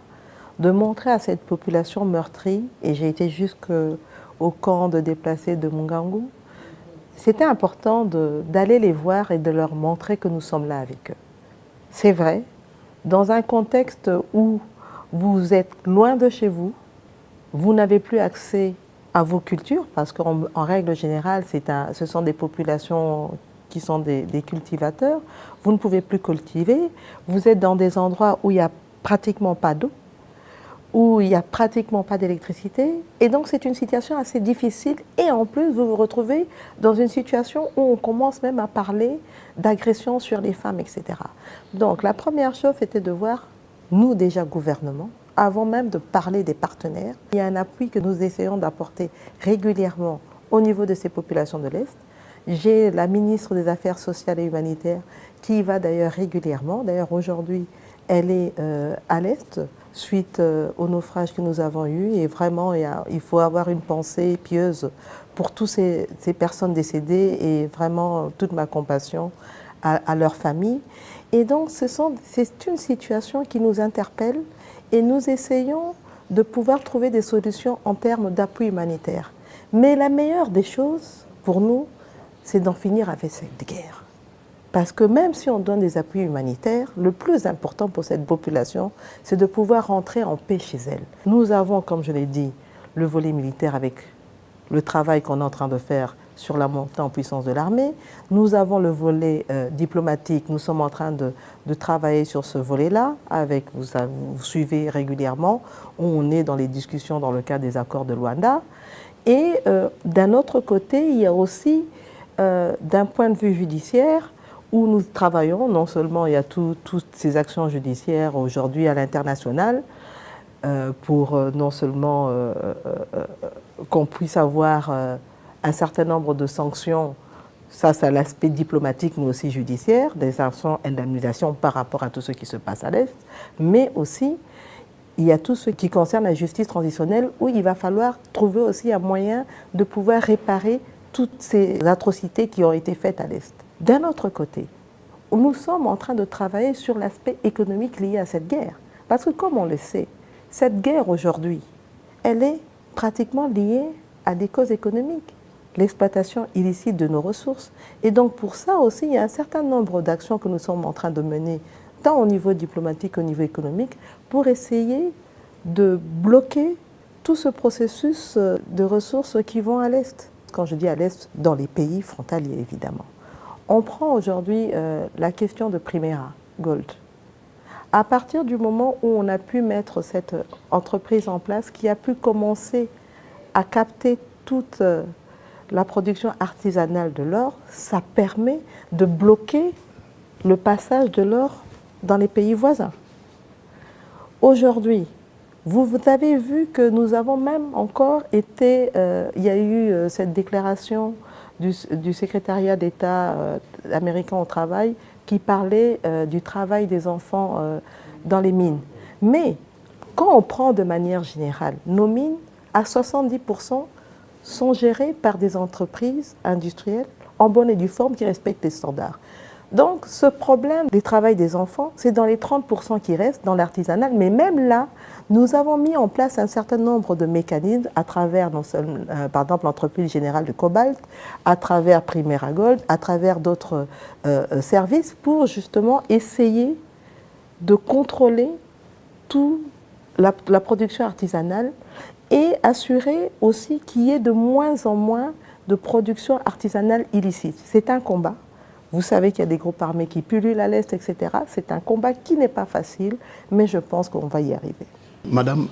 de montrer à cette population meurtrie, et j'ai été jusqu'au camp de déplacés de Mungangu, c'était important d'aller les voir et de leur montrer que nous sommes là avec eux. C'est vrai, dans un contexte où vous êtes loin de chez vous, vous n'avez plus accès à vos cultures, parce qu'en règle générale, ce sont des populations qui sont des cultivateurs, vous ne pouvez plus cultiver, vous êtes dans des endroits où il n'y a pratiquement pas d'eau, où il n'y a pratiquement pas d'électricité, et donc c'est une situation assez difficile, et en plus vous vous retrouvez dans une situation où on commence même à parler d'agression sur les femmes, etc. Donc la première chose, c'était de voir, nous déjà gouvernement, avant même de parler des partenaires, il y a un appui que nous essayons d'apporter régulièrement au niveau de ces populations de l'Est. J'ai la ministre des Affaires sociales et humanitaires qui y va d'ailleurs régulièrement. D'ailleurs aujourd'hui, elle est à l'Est suite au naufrage que nous avons eu. Et vraiment, il faut avoir une pensée pieuse pour toutes ces personnes décédées et vraiment toute ma compassion à leurs familles. Et donc, c'est une situation qui nous interpelle et nous essayons de pouvoir trouver des solutions en termes d'appui humanitaire. Mais la meilleure des choses pour nous, c'est d'en finir avec cette guerre. Parce que même si on donne des appuis humanitaires, le plus important pour cette population, c'est de pouvoir rentrer en paix chez elle. Nous avons, comme je l'ai dit, le volet militaire avec le travail qu'on est en train de faire sur la montée en puissance de l'armée. Nous avons le volet diplomatique. Nous sommes en train de travailler sur ce volet-là. Vous suivez régulièrement. On est dans les discussions dans le cadre des accords de Luanda. Et d'un autre côté, il y a aussi, d'un point de vue judiciaire, où nous travaillons, non seulement il y a toutes ces actions judiciaires aujourd'hui à l'international, pour non seulement qu'on puisse avoir un certain nombre de sanctions, ça c'est l'aspect diplomatique mais aussi judiciaire, des sanctions, indemnisations par rapport à tout ce qui se passe à l'Est, mais aussi il y a tout ce qui concerne la justice transitionnelle où il va falloir trouver aussi un moyen de pouvoir réparer toutes ces atrocités qui ont été faites à l'Est. D'un autre côté, nous sommes en train de travailler sur l'aspect économique lié à cette guerre. Parce que comme on le sait, cette guerre aujourd'hui, elle est pratiquement liée à des causes économiques. L'exploitation illicite de nos ressources. Et donc pour ça aussi, il y a un certain nombre d'actions que nous sommes en train de mener, tant au niveau diplomatique qu'au niveau économique, pour essayer de bloquer tout ce processus de ressources qui vont à l'Est. Quand je dis à l'Est, dans les pays frontaliers évidemment. On prend aujourd'hui la question de Primera Gold. À partir du moment où on a pu mettre cette entreprise en place, qui a pu commencer à capter toute la production artisanale de l'or, ça permet de bloquer le passage de l'or dans les pays voisins. Aujourd'hui, vous avez vu que nous avons même encore été, il y a eu cette déclaration du secrétariat d'État américain au travail qui parlait du travail des enfants dans les mines. Mais quand on prend de manière générale, nos mines, à 70%, sont gérées par des entreprises industrielles en bonne et due forme qui respectent les standards. Donc ce problème du travail des enfants, c'est dans les 30% qui restent dans l'artisanal, mais même là, nous avons mis en place un certain nombre de mécanismes à travers, non seulement, par exemple, l'entreprise générale de Cobalt, à travers Primera Gold, à travers d'autres services pour justement essayer de contrôler toute la production artisanale et assurer aussi qu'il y ait de moins en moins de production artisanale illicite. C'est un combat. Vous savez qu'il y a des groupes armés qui pullulent à l'Est, etc. C'est un combat qui n'est pas facile, mais je pense qu'on va y arriver. Madame,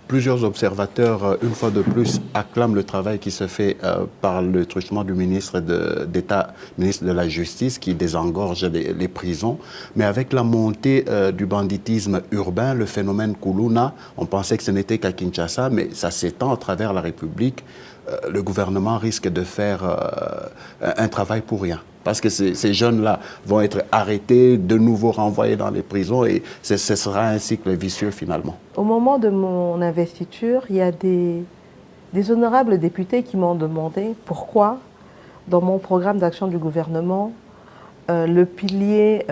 plusieurs observateurs, une fois de plus, acclament le travail qui se fait par le truchement du ministre d'État, ministre de la Justice, qui désengorge les prisons. Mais avec la montée du banditisme urbain, le phénomène Kuluna, on pensait que ce n'était qu'à Kinshasa, mais ça s'étend à travers la République. Le gouvernement risque de faire un travail pour rien. Parce que ces jeunes-là vont être arrêtés, de nouveau renvoyés dans les prisons, et ce sera un cycle vicieux finalement. Au moment de mon investiture, il y a des honorables députés qui m'ont demandé pourquoi, dans mon programme d'action du gouvernement, le pilier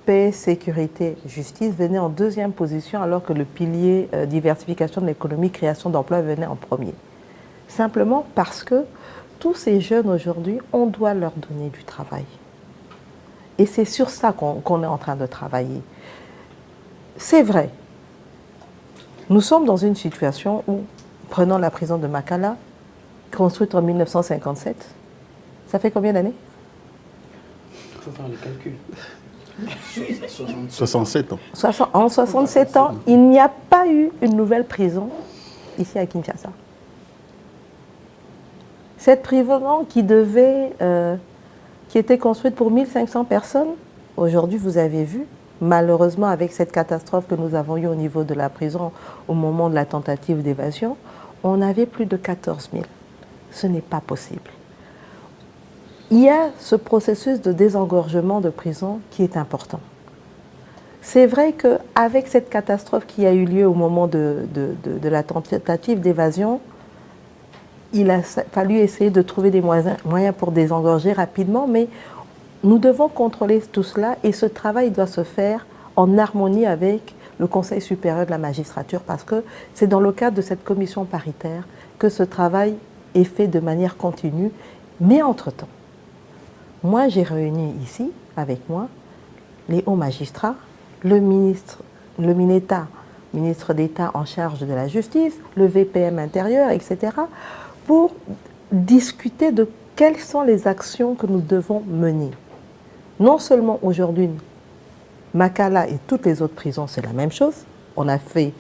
paix, sécurité, justice venait en deuxième position, alors que le pilier diversification de l'économie, création d'emplois venait en premier. Simplement parce que tous ces jeunes aujourd'hui, on doit leur donner du travail. Et c'est sur ça qu'on est en train de travailler. C'est vrai. Nous sommes dans une situation où, prenons la prison de Makala, construite en 1957, ça fait combien d'années? faut faire le calcul. 67 ans. En 67 ans, il n'y a pas eu une nouvelle prison ici à Kinshasa. Cette prison qui était construite pour 1500 personnes, aujourd'hui vous avez vu, malheureusement avec cette catastrophe que nous avons eue au niveau de la prison au moment de la tentative d'évasion, on avait plus de 14 000. Ce n'est pas possible. Il y a ce processus de désengorgement de prison qui est important. C'est vrai qu'avec cette catastrophe qui a eu lieu au moment de la tentative d'évasion, il a fallu essayer de trouver des moyens pour désengorger rapidement, mais nous devons contrôler tout cela et ce travail doit se faire en harmonie avec le Conseil supérieur de la magistrature parce que c'est dans le cadre de cette commission paritaire que ce travail est fait de manière continue. Mais entre-temps, moi j'ai réuni ici avec moi les hauts magistrats, le ministre d'État en charge de la justice, le VPM intérieur, etc., pour discuter de quelles sont les actions que nous devons mener. Non seulement aujourd'hui, Makala et toutes les autres prisons, c'est la même chose. On a fait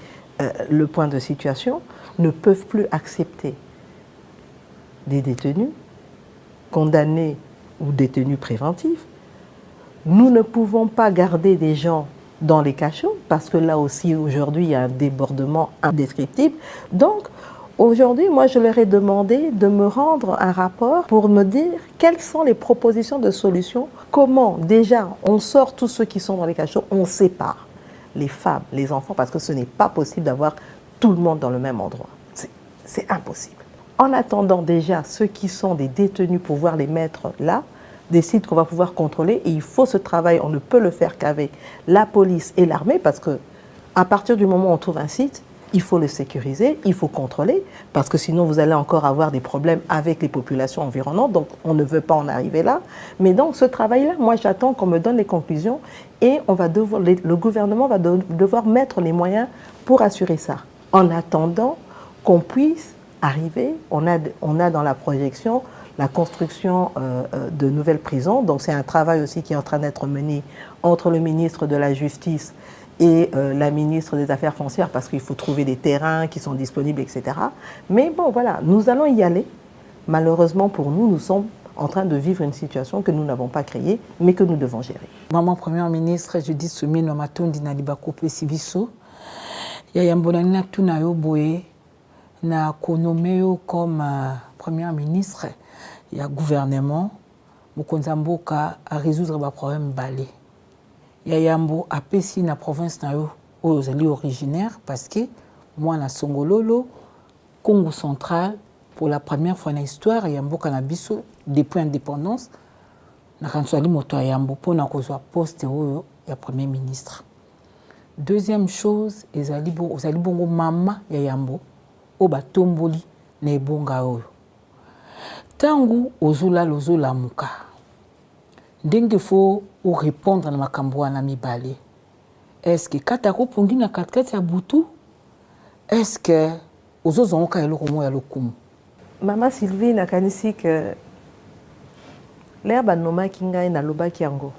le point de situation, ne peuvent plus accepter des détenus condamnés ou détenus préventifs. Nous ne pouvons pas garder des gens dans les cachots parce que là aussi, aujourd'hui, il y a un débordement indescriptible. Donc, aujourd'hui, moi, je leur ai demandé de me rendre un rapport pour me dire quelles sont les propositions de solutions. Comment, déjà, on sort tous ceux qui sont dans les cachots, on sépare les femmes, les enfants, parce que ce n'est pas possible d'avoir tout le monde dans le même endroit. C'est impossible. En attendant déjà ceux qui sont des détenus, pouvoir les mettre là, des sites qu'on va pouvoir contrôler, et il faut ce travail, on ne peut le faire qu'avec la police et l'armée, parce que à partir du moment où on trouve un site, il faut le sécuriser, il faut contrôler, parce que sinon vous allez encore avoir des problèmes avec les populations environnantes, donc on ne veut pas en arriver là. Mais donc ce travail-là, moi j'attends qu'on me donne les conclusions et le gouvernement va devoir mettre les moyens pour assurer ça. En attendant qu'on puisse arriver, on a dans la projection la construction de nouvelles prisons, donc c'est un travail aussi qui est en train d'être mené entre le ministre de la Justice et la ministre des Affaires foncières parce qu'il faut trouver des terrains qui sont disponibles, etc. Mais bon, voilà, nous allons y aller. Malheureusement pour nous, nous sommes en train de vivre une situation que nous n'avons pas créée, mais que nous devons gérer. Maman Première ministre, je dis Soumino Matondi na libakope sibiso. Ya yambonani na tuna yo boye na konome yo comme Première ministre ya gouvernement mokonzi mboka à résoudre ba problème balé. Ya yambo apesi na province na yo ozali originaire parce que moi na Songololo Congo central pour la première fois dans l'histoire yambo kanabiso depuis indépendance na kansali moto yambo pona kozwa poste oyo ya premier ministre. Deuxième chose ezali bongo mama ya yambo o batomboli na ebonga oyo. Tangu ozula lozola muka ndenge fo ou répondre na makambo wana mibale. Est-ce que kata ko pongi na katkati ya butu? Est-ce que ozozongoka eloko mo ya lokumu? Mama Sylvie nakanisi que l'air banomaki ngai na lobaki yango.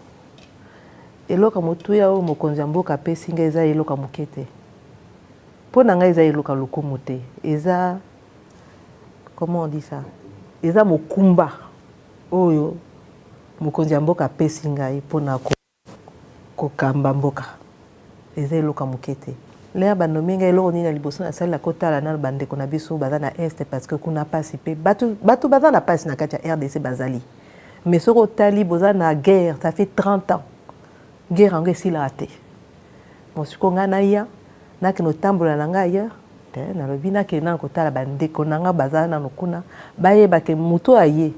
Eloka motuya o mokonzi mboka pesi ngai eza eloka mokete. Po na ngai eza eloka lokumu te. Eza comment on dit ça? Eza mokumba oyo mokonzi mboka pesi ngai pona ko kamba mboka. Eza eloka mokete. L'air banomi ngai eloko nini na liboso na sala kotala na bandeko na biso baza na est parce que kuna pasi pe batu baza na pasi na kati ya RDC bazali. Mais soko tali boza na guerre, ça fait 30 ans. Guerre en si la raté. Bon siko ngana ya na kino tambola na nga ailleurs. Na lobi na kena kotala bandeko na nga baza na nokuna bayeba ke muto aye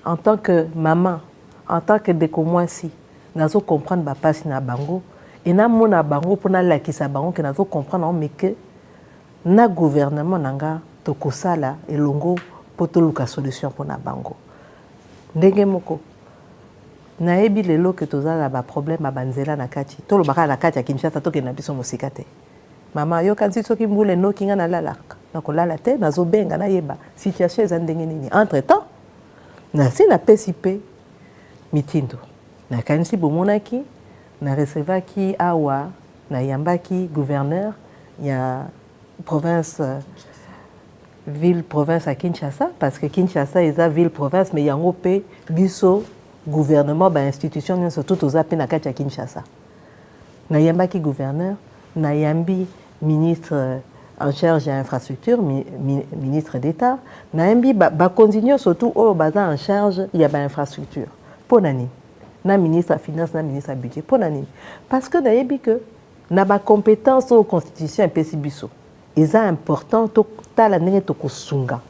en tant que maman, en tant que deko mwasi nazo comprendre ba pasi na bango. Et na mona bango pona la kisa bango que nazo comprendre mais que na gouvernement nanga to kosala elongo poto luka solution pona bango. Ndenge moko na ebi lelo que tozala ba problème ba banzela na kati. To lobaka na kati ya Kinshasa to ke na biso mosikate. Mama yo kanzi soki mbule no kinga na lalaka. Na kolala te nazo benga na yeba situation eza ndenge nini. Entre temps na si na PCP mitindo. na kanisi bomonaki na recevaki awa na yambaki gouverneur ya province ville province à Kinshasa parce que Kinshasa est la ville province mais yango pe biso gouvernement ba institution surtout aux appels na kati ya Kinshasa na yambaki gouverneur na yambi ministre en charge de l'infrastructure, ministre d'État, na yambi ba continuer surtout au baza en charge il y a ba infrastructure pour nani na ministre de finance na ministre du budget pour nani parce que na yebi que na ba compétence aux constitution et pesi biso eza important to tala ndenge to kosunga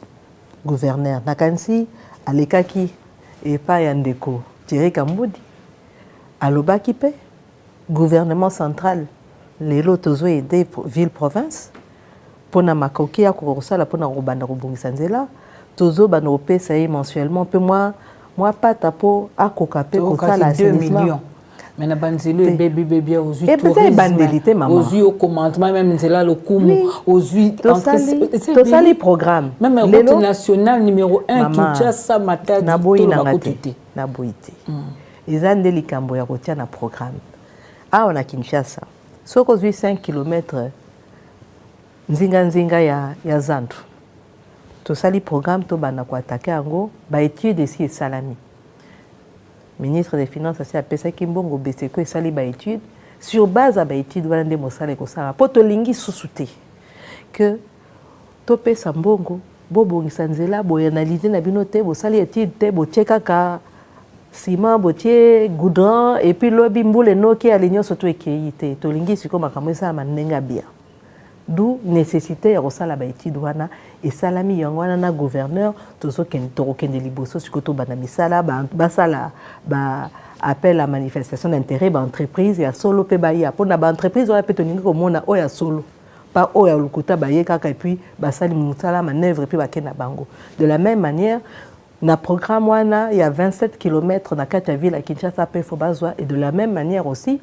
gouverneur nakanisi alekaki epa ya ndeko Thierry Kambudi alobaki pe gouvernement central lelo tozo aider ville province pona makoki ya kokosala pona kobanda kobongisa nzela tozo bana opesa ye mensuellement pe moi pata po akoka pe kosala 2 millions. Mais na banzelo bébé aux yeux tourisme aux yeux au commandement même nzela le kumu aux yeux tosali programme même route nationale numéro 1 Kinshasa Matadi na boyite eza nde likambo ya kotia na programme awa na Kinshasa soko zwi 5 km nzinga ya Zandu tosali programme to bana ko attaquer yango ba étude ici et salami ministre des finances asi apesaki mbongo beseko esali ba étude sur base ba étude wana nde mosala ekosala po tolingi susu te que topesa mbongo bobongisa nzela boanalyse na bino te bosali étude te botie kaka ciment botie goudron et puis lobi mbule noki ya l'union surtout ekei te tolingi siko makambo esala ndenge bien d'où nécessité ya kosala ba étude wana esalami yango wana na gouverneur tozokende tokokende liboso siko to bana misala basala ba appel à manifestation d'intérêt ba entreprise ya solo pe ba ya pona ba entreprise wana pe toningi komona oya solo pas oya lukuta ba ye kaka et puis basali musala manœuvre et puis bakena bango de la même manière na programme wana il y a 27 km na kati ya ville à Kinshasa pe fo bazwa et de la même manière aussi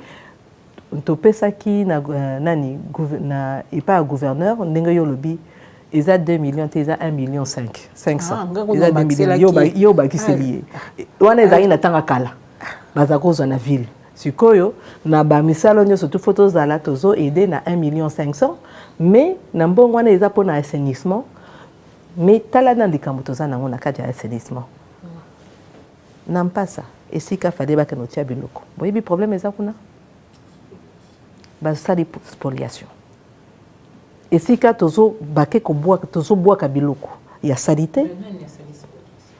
topesaki na nani na epa gouverneur ndenge yo lobi eza 2 millions te eza 1 million 500 eza 2 millions yo bakiseli wana ezali na tanga kala baza kozwa na ville sikoyo na ba misalo nyonso tu photos zala tozo aider na 1 million 500 mais na mbongo wana eza pona assainissement mais tala na likambo toza nango na kati ya assainissement nampasa esika fade bakenotia biloko boyebi problème eza kuna basali spoliation esika tozo bake koboa tozo boaka biloko ya salite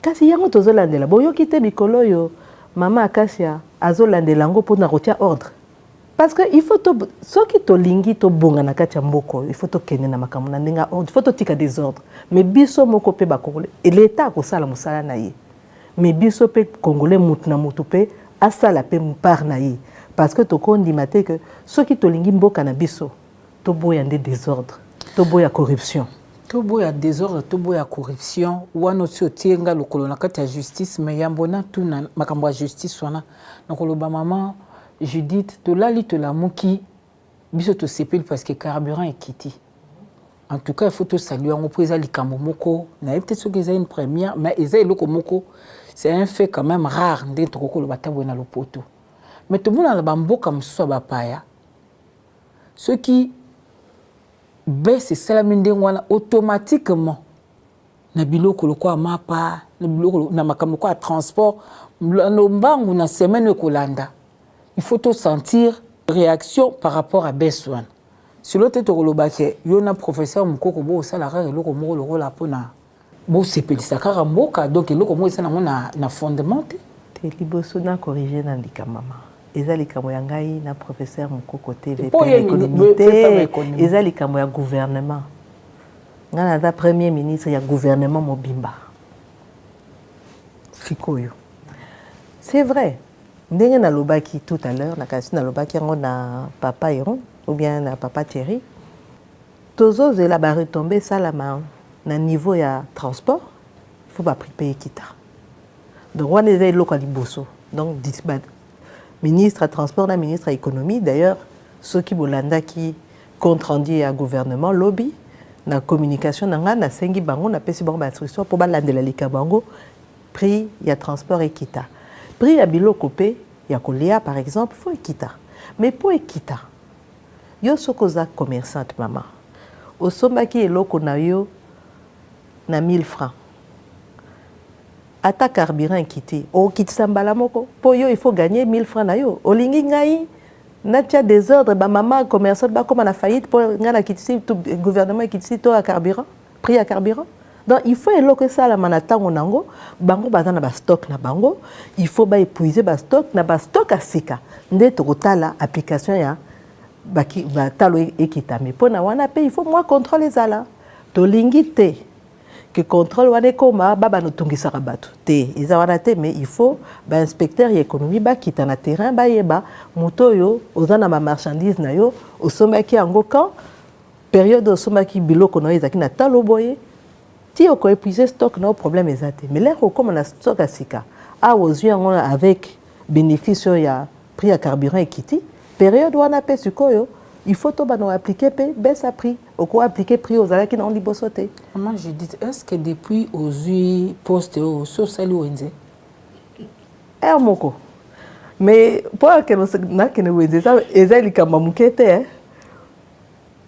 kasi yango tozo landela boyoki te bikolo yo mama Akasia azo landela ngo pona kotia ordre parce que il faut to soki to lingi to bonga na kati ya mboko il faut to kende na makambo na ndinga ordre il faut to tika des ordres mais biso moko pe ba congolais et l'état ko sala musala na ye mais biso pe congolais mutu na mutu pe asala pe mpar na ye parce que to kondimate que ceux qui tolingi mboka na biso to boya nde désordre to boya corruption to boya désordre to boya corruption wana ti otienga lokolo na kati ya justice mais yambona tuna makambo ya justice wana nakoloba mama Judith tolali tolamuki biso to sepeli parce que carburant ekiti en tout cas il faut to saluer yango po eza likambo moko na peut-être soki eza une première mais eza eloko moko c'est un fait quand même rare nde tokokoloba tabwe na lopoto. Mais tout le monde a la mboka msusu bapaya ceux qui baissent salaminde wana automatiquement na biloko lokwa mapa na biloko na makambo kwa transport no mbangu na semaine kolanda il faut to sentir réaction par rapport à Beswan sur l'autre to kolobake yona professeur mukoko bo sala rare loko moko lokola pona bo sepelisa kaka mboka donc loko mo sana na fondement te liboso na corriger na ndika mama eza likambo ya ngai na professeur mukoko te l'économie eza likambo ya gouvernement ngana za premier ministre ya gouvernement mobimba sikoyo c'est vrai ndenge na lobaki tout à l'heure na kasi na lobaki yango na papa Héron ou bien na papa Thierry tozo zela ba retomber salama na niveau ya transport il faut pas payer kita donc on est local liboso donc ministre à transport na ministre à économie d'ailleurs ceux qui bolanda qui compte rendu à gouvernement lobby na communication nanga na sengi bango na pesi bango ba instruction pour balandela lika bango prix ya transport ekita prix ya biloko pe ya kolia par exemple faut ekita mais pour ekita yo soko za commerçante maman osombaki eloko na yo na 1000 francs ata carburant ekiti okitisa mbala moko po yo il faut gagner 1000 francs na yo olingi ngai natia désordre ba maman commerçante ba comme na faillite pour ngana kitisi tout gouvernement kitisi to à carburant prix à carburant donc il faut que ça la manatango nango bango bazana ba stock na bango il faut ba épuiser ba stock na ba stock asika nde tokotala application ya baki ba talo ekita mais pona wana pe il faut moi contrôler zala to lingite que contrôle wana koma baba no tungisaka bato te eza wana te mais il faut ba inspecteur ya économie ba kita na terrain ba yeba moto yo ozana ma marchandise na yo osomaki yango quand période osomaki biloko na ezaki na talo boye ti oko épuiser stock na problème ezate mais l'air comme na stock asika a ozwi yango avec bénéfice ya prix à carburant ekiti période wana pe sikoyo il faut to bano appliquer pe baisse à prix oko appliquer prix aux ala qui n'ont libosoté. Moi je dis est-ce que depuis ozui poste au social wenze moko mais pour que na que wenze ça ezali kama mukete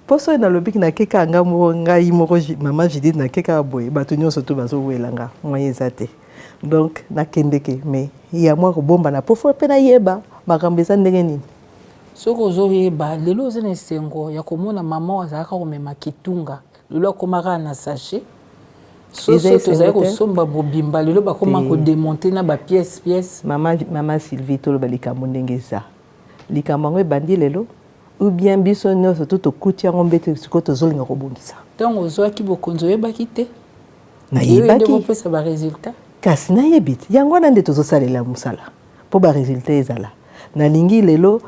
poso na lobiki na keka nga mo ngai moko maman je dis na keka boye bato nyonso to bazo welanga moyen ezate donc na kendeke mais ya moi ko bomba na pofo pe na yeba makambo eza ndenge nini soko ozoyeba lelo oza na esengo ya komona mama azalaka komema kitunga lelo akomaka na sachet soso tozali kosomba bobimba lelo bakoma kodemonte na bapièce mama Sylvie toloba likambo ndenge eza likambo yango ebandi lelo ou bien biso nyonso to tokuti yango mbete sikoyo tozolinga kobongisa ntango ozwaki bokonzi oyebaki te nayebaki opesa baresultat kasi nayebi te yango wana nde tozosalela mosala mpo baresultat ezala nalingi lelo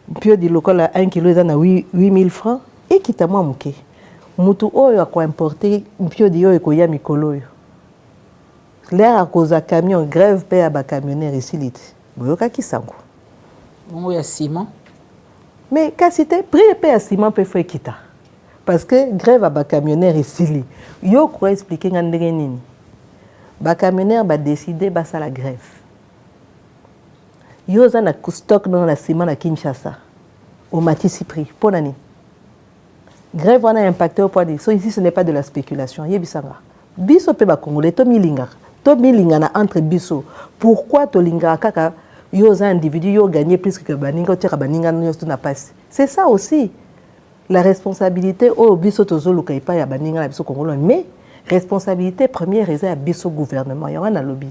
mpio di lokola 1 kilo eza na 8000 francs ekita mwa moke mutu oyo akoimporte mpio di oyo ekoya mikolo oyo lere akozwa camion grève mpe ya bacamionnaire esili te boyokaki sango bongo ya ciment mais kasi te prix mpe ya ciment mpe fo ekita parce que grève ya bacamionnaire esili yo koexplike nga ndenge nini bacamionnaire badeside basala grève yo oza na stock na ciment na Kinshasa omatisi prix mpo na nini grève wana impacté au point de so ici ce n'est pas de la spéculation yebisanga biso mpe bakongolais to milingana entre biso pourquoi tolingaka kaka yo oza individu yo gagner plus que baninga otiaka baninga nyonso na pasi c'est ça aussi la responsabilité oyo biso tozoluka epai ya baninga na biso kongolais mais responsabilité première eza ya biso gouvernement yango na lobi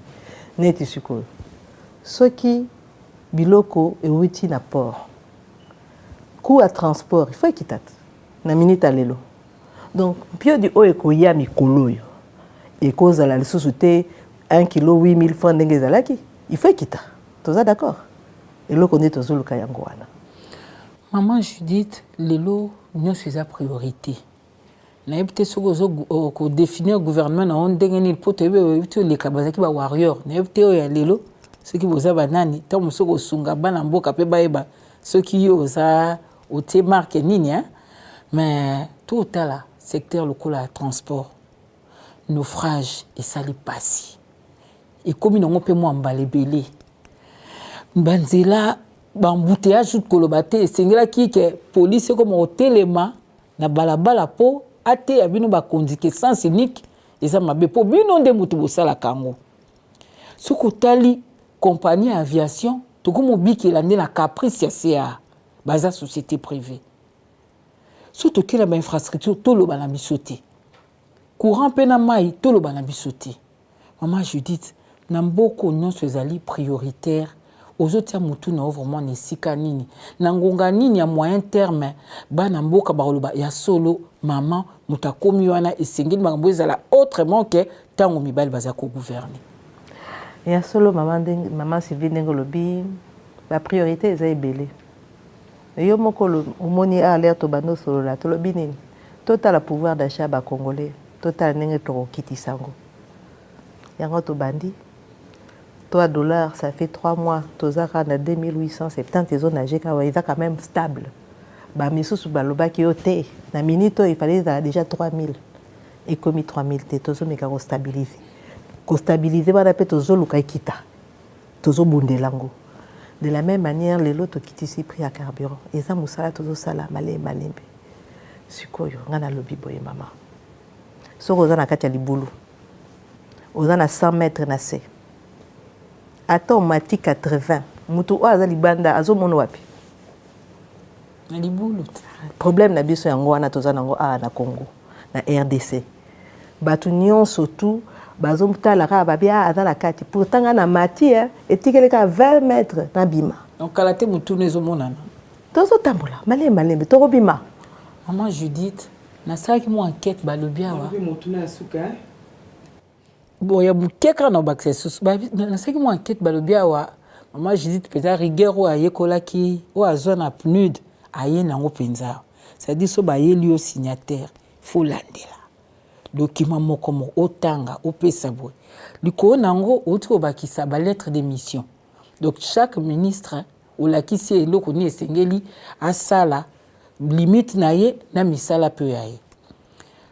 neti sikoyo soki biloko euti na port coût à transport il faut ekita na minute lelo donc pio di oyo ekoya mikolo oyo ekozala lisusu te 1 kilo 8000 francs ndenge ezalaki il faut ekita toza d'accord eloko nde tozoluka yango wana maman Judith lelo nyonso eza priorité nayebi te soki okodéfinir gouvernement na o ndenge nini mpo toyebi te oleka bazalaki bawarrior nayebi te oyo ya lelo soki boza banani ntango mosuki osunga bana mboka mpe bayeba soki oza otie marke nini mais tout otala secteur lokola ya transport naufrage esali pasi ekomi nango mpe mwa mbala ebele banzela bambuteyage koloba te esengelaki ke polise ekoma otelema na balabala mpo ateya bino bakonzi ke sens unique eza mabe mpo bino nde moto bosalaka yango soki otali compagnie ya aviation tokomobikela nde na caprice ya CA baza société privée so tokela bainfrastructure toloba na biso te courant mpe na mai toloba na biso te mama Judith na mboko nyonso ezali prioritaire ozotia mutu na vraiment na esika nini na ngonga nini ya moyen terme bana mboka bakoloba ya solo mama moto akomi wana esengeli makambo ezala autrement que ntango mibali baza kogouverner ya solo mama Sylvie ndenge olobi bapriorité eza ebele yo moko omoni alerte tobando solola tolobi nini totala pouvoir d'achat bacongolais totala ndenge tokokitisa yango yango tobandi $3 ça fait 3 mois tozaka na 2870 ezo nage kawa eza quand même stable bamisusu balobaki yo te na minute oyo ifale ezala déjà 3000 ekomi 3000 te tozomeka kostabilize wana mpe tozoluka ekita tozobundela yango De la même manière, les lots qui ici pris à carburant. Et ça, moussala tout ça là, malé malembe. Sikoyo, ngana lobi boye mama. So oza na kati ya libulu. Oza na 100 mètres na se. Ata mati 80. Mutu o aza libanda azo mono wapi. Na libulu. Problème na biso yango wana toza nango na Congo, na RDC. Batu nyonso tu bazo mutala ka babia aza na kati. Pourtant na mati etikeleka 20 mètres na bima. Donc kalate mutu nezo monana. Tozo tambola, malembe toko bima. Maman Judith, na saki mo enquête balobi awa. Bon, il y a quelqu'un qui a accès. Na saki mo enquête balobi awa. Maman Judith peut-être rigueur ou ayekola ki ou a zone PNUD aye nango penza. C'est-à-dire so ba ye lui au signataire, faut landela. Document moko mo otanga opesa boy. Liko nango otu bakisa ba lettre de mission. Donc chaque ministre ou la kisi eloko ni esengeli asala limite na ye na misala pe yaye.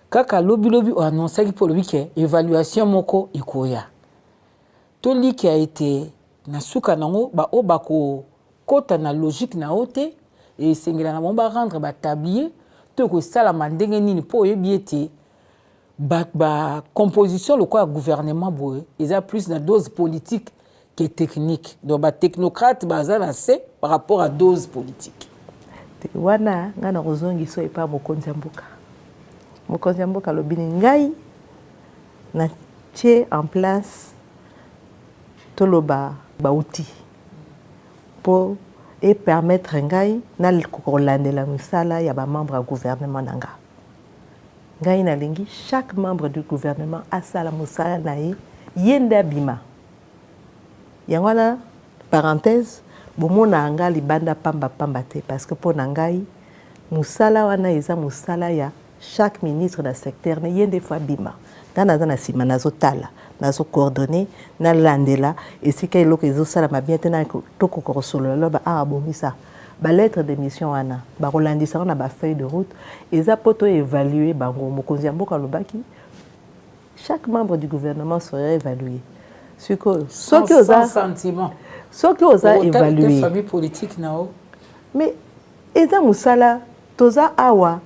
Kaka lobi o annoncé pour lui que évaluation moko ikoya. Tout li qui a été na suka nango ba o bako kota na logique na ote et sengela na bomba rendre ba tablier to ko sala mandenge nini po yebiete ba composition le quoi gouvernement boye ils a plus na dose politique que technique. Donc ba technocrate bazala c'est par rapport à dose politique. Wana ngana rozongi so epa mokonzi ya mboka. Mokonzi ya mboka lobini ngai na tie en place toloba bauti pour et permettre ngai na kolandela misala ya ba membre du gouvernement nanga. Ngai na lingi chaque membre du gouvernement asala musala na yenda bima. Yangwana parenthèse bomona anga libanda pamba te parce que pour nangai musala wana eza musala ya chaque ministre da secteur ne yende fois bima ngana za na sima nazo tala nazo coordonner na landela et si kay loko ezo sala ma bien tena toko ko solo ba bomisa ba lettre de mission wana ba rolandisa na ba feuille de route eza poto évaluer bango mokonzi ya mboka lobaki chaque membre du gouvernement serait évalué sans sentiment. Ce qui osa évaluer. Famille politique nao. Mais eza musala toza awa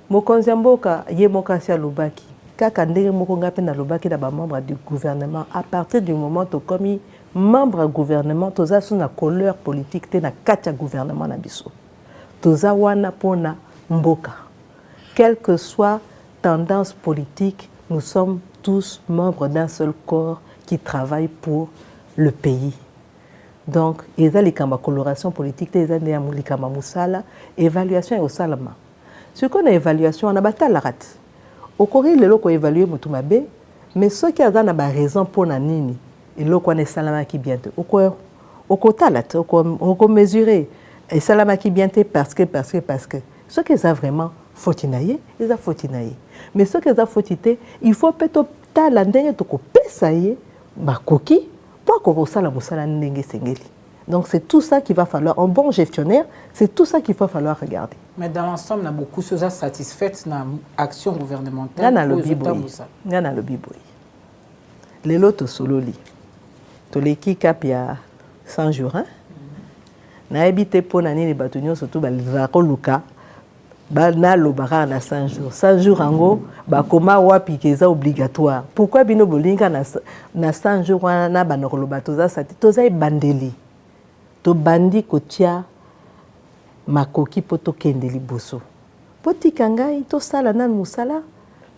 mokonzi mboka ye mokasi lobaki kaka ndenge moko ngape na lobaki na ba membre du gouvernement à partir du moment to comme membre du gouvernement toza sous na couleur politique te na kati ya gouvernement na biso. Toza wana pona mboka. Quelle que soit tendance politique, nous sommes tous membres d'un seul corps qui travaille pour le pays. Donc, il y a les coloration politique, il y a les musala, évaluation et au salama. Ce qu'on a évaluation, on a battu la rate. Au Corée, les locaux évaluent Moutumabe, mais ceux qui ont la raison pour Nanini, et locaux on salama qui bientôt. Au côté là, on mesurer et salama qui bientôt parce que. Ceux qui ont vraiment fautinaye, ils ont fautinaye. Mais ceux qui ont fautité, il faut peut-être talandé to ko pesaye ba koki. Donc c'est tout ça qu'il va falloir, un bon gestionnaire, c'est tout ça qu'il va falloir regarder. Mais dans l'ensemble, on a beaucoup de choses satisfaites dans l'action gouvernementale. Gana le biboy. Les lots sololi. To leki cap ya 100 jours hein. Na habité pour nani les batonnions surtout ba luka. Na lobara na 100 jours. 100 jours ango ba koma wapi keza obligatoire. Pourquoi bino bolinga na 100 jours na ba noloba toza sati toza bandeli. To bandi kotia makoki poto kendeli boso. Poti kangai to sala na musala.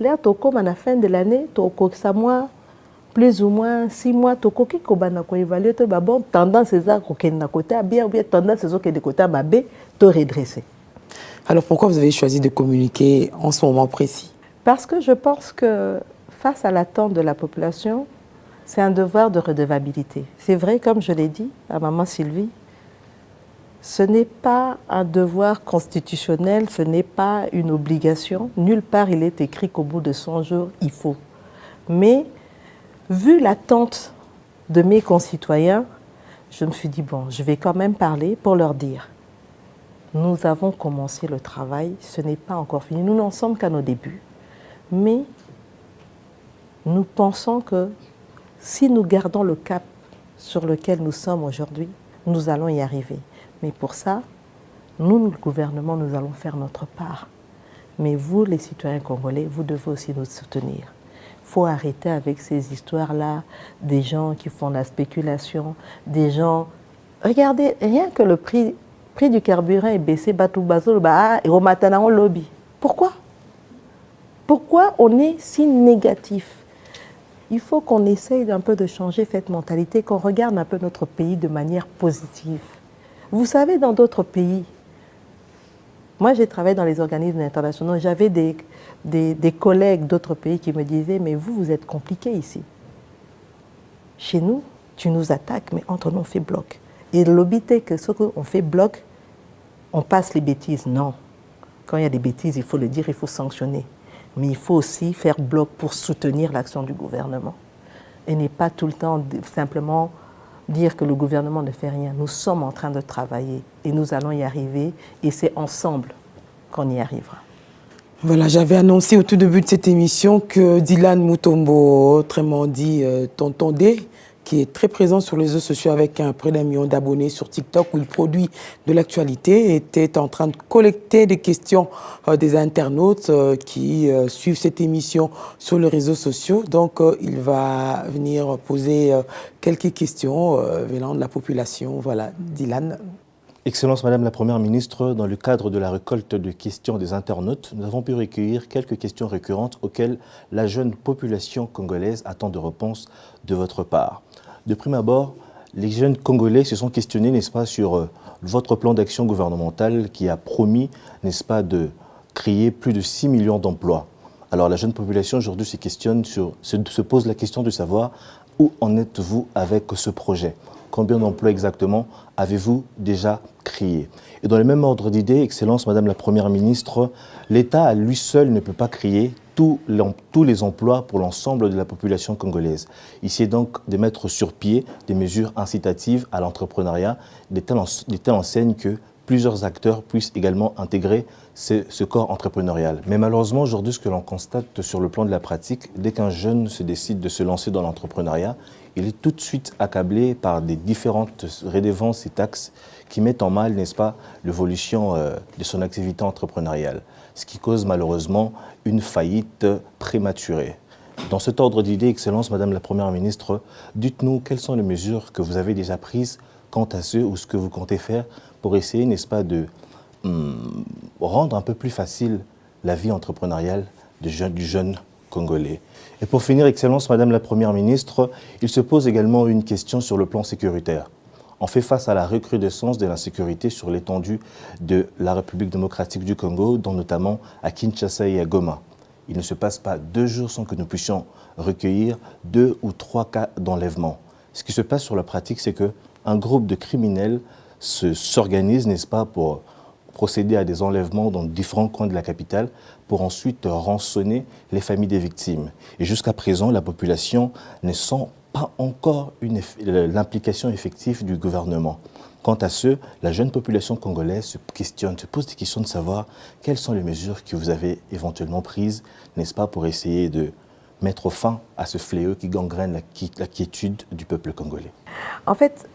Là to koma na fin de l'année to kokisa moi plus ou moins 6 mois to koki ko bana ko évaluer to ba bon tendance eza ko kenda côté bien tendance ezo ke de côté mabe to redresser. Alors pourquoi vous avez choisi de communiquer en ce moment précis? Parce que je pense que face à l'attente de la population, c'est un devoir de redevabilité. C'est vrai, comme je l'ai dit à maman Sylvie, ce n'est pas un devoir constitutionnel, ce n'est pas une obligation. Nulle part il est écrit qu'au bout de 100 jours, il faut. Mais vu l'attente de mes concitoyens, je me suis dit, bon, je vais quand même parler pour leur dire. Nous avons commencé le travail, ce n'est pas encore fini. Nous n'en sommes qu'à nos débuts. Mais nous pensons que si nous gardons le cap sur lequel nous sommes aujourd'hui, nous allons y arriver. Mais pour ça, nous, le gouvernement, nous allons faire notre part. Mais vous, les citoyens congolais, vous devez aussi nous soutenir. Il faut arrêter avec ces histoires-là, des gens qui font la spéculation, des gens... Regardez, rien que le prix du carburant est baissé, et au matin, on lobby. Pourquoi? Pourquoi on est si négatif? Il faut qu'on essaye un peu de changer cette mentalité, qu'on regarde un peu notre pays de manière positive. Vous savez, dans d'autres pays, moi j'ai travaillé dans les organismes internationaux, j'avais des collègues d'autres pays qui me disaient « mais vous êtes compliqué ici. Chez nous, tu nous attaques, mais entre nous on fait bloc. » Et l'obité que ce qu'on fait bloc, on passe les bêtises. Non. Quand il y a des bêtises, il faut le dire, il faut sanctionner. Mais il faut aussi faire bloc pour soutenir l'action du gouvernement. Et n'est pas tout le temps simplement dire que le gouvernement ne fait rien. Nous sommes en train de travailler et nous allons y arriver. Et c'est ensemble qu'on y arrivera. Voilà, j'avais annoncé au tout début de cette émission que Dylan Mutombo, autrement dit Tonton D, qui est très présent sur les réseaux sociaux avec près d'1 million d'abonnés sur TikTok où il produit de l'actualité, était en train de collecter des questions des internautes qui suivent cette émission sur les réseaux sociaux. Donc, il va venir poser quelques questions venant de la population. Voilà, Dylan. Excellence Madame la Première ministre, dans le cadre de la récolte de questions des internautes, nous avons pu recueillir quelques questions récurrentes auxquelles la jeune population congolaise attend de réponses de votre part. De prime abord, les jeunes Congolais se sont questionnés, n'est-ce pas, sur votre plan d'action gouvernemental qui a promis, n'est-ce pas, de créer plus de 6 millions d'emplois. Alors la jeune population aujourd'hui se pose la question de savoir où en êtes-vous avec ce projet. Combien d'emplois exactement avez-vous déjà créés? Et dans le même ordre d'idée, Excellence Madame la Première ministre, l'État à lui seul ne peut pas créer tous les emplois pour l'ensemble de la population congolaise. Il s'agit donc de mettre sur pied des mesures incitatives à l'entrepreneuriat, de telle enseigne que plusieurs acteurs puissent également intégrer ce corps entrepreneurial. Mais malheureusement, aujourd'hui, ce que l'on constate sur le plan de la pratique, dès qu'un jeune se décide de se lancer dans l'entrepreneuriat, il est tout de suite accablé par des différentes redevances et taxes qui mettent en mal, n'est-ce pas, l'évolution de son activité entrepreneuriale, ce qui cause malheureusement une faillite prématurée. Dans cet ordre d'idée, Excellence Madame la Première ministre, dites-nous quelles sont les mesures que vous avez déjà prises quant à ce ou ce que vous comptez faire pour essayer, n'est-ce pas, de rendre un peu plus facile la vie entrepreneuriale du jeune Congolais. Et pour finir, Excellence Madame la Première ministre, il se pose également une question sur le plan sécuritaire. On fait face à la recrudescence de l'insécurité sur l'étendue de la République démocratique du Congo, dont notamment à Kinshasa et à Goma. Il ne se passe pas 2 jours sans que nous puissions recueillir 2 ou 3 cas d'enlèvement. Ce qui se passe sur la pratique, c'est qu'un groupe de criminels s'organise, n'est-ce pas, pour procéder à des enlèvements dans différents coins de la capitale pour ensuite rançonner les familles des victimes. Et jusqu'à présent, la population ne sent pas encore l'implication effective du gouvernement. Quant à ce, la jeune population congolaise se pose des questions de savoir quelles sont les mesures que vous avez éventuellement prises, n'est-ce pas, pour essayer de mettre fin à ce fléau qui gangrène la quiétude du peuple congolais. En fait,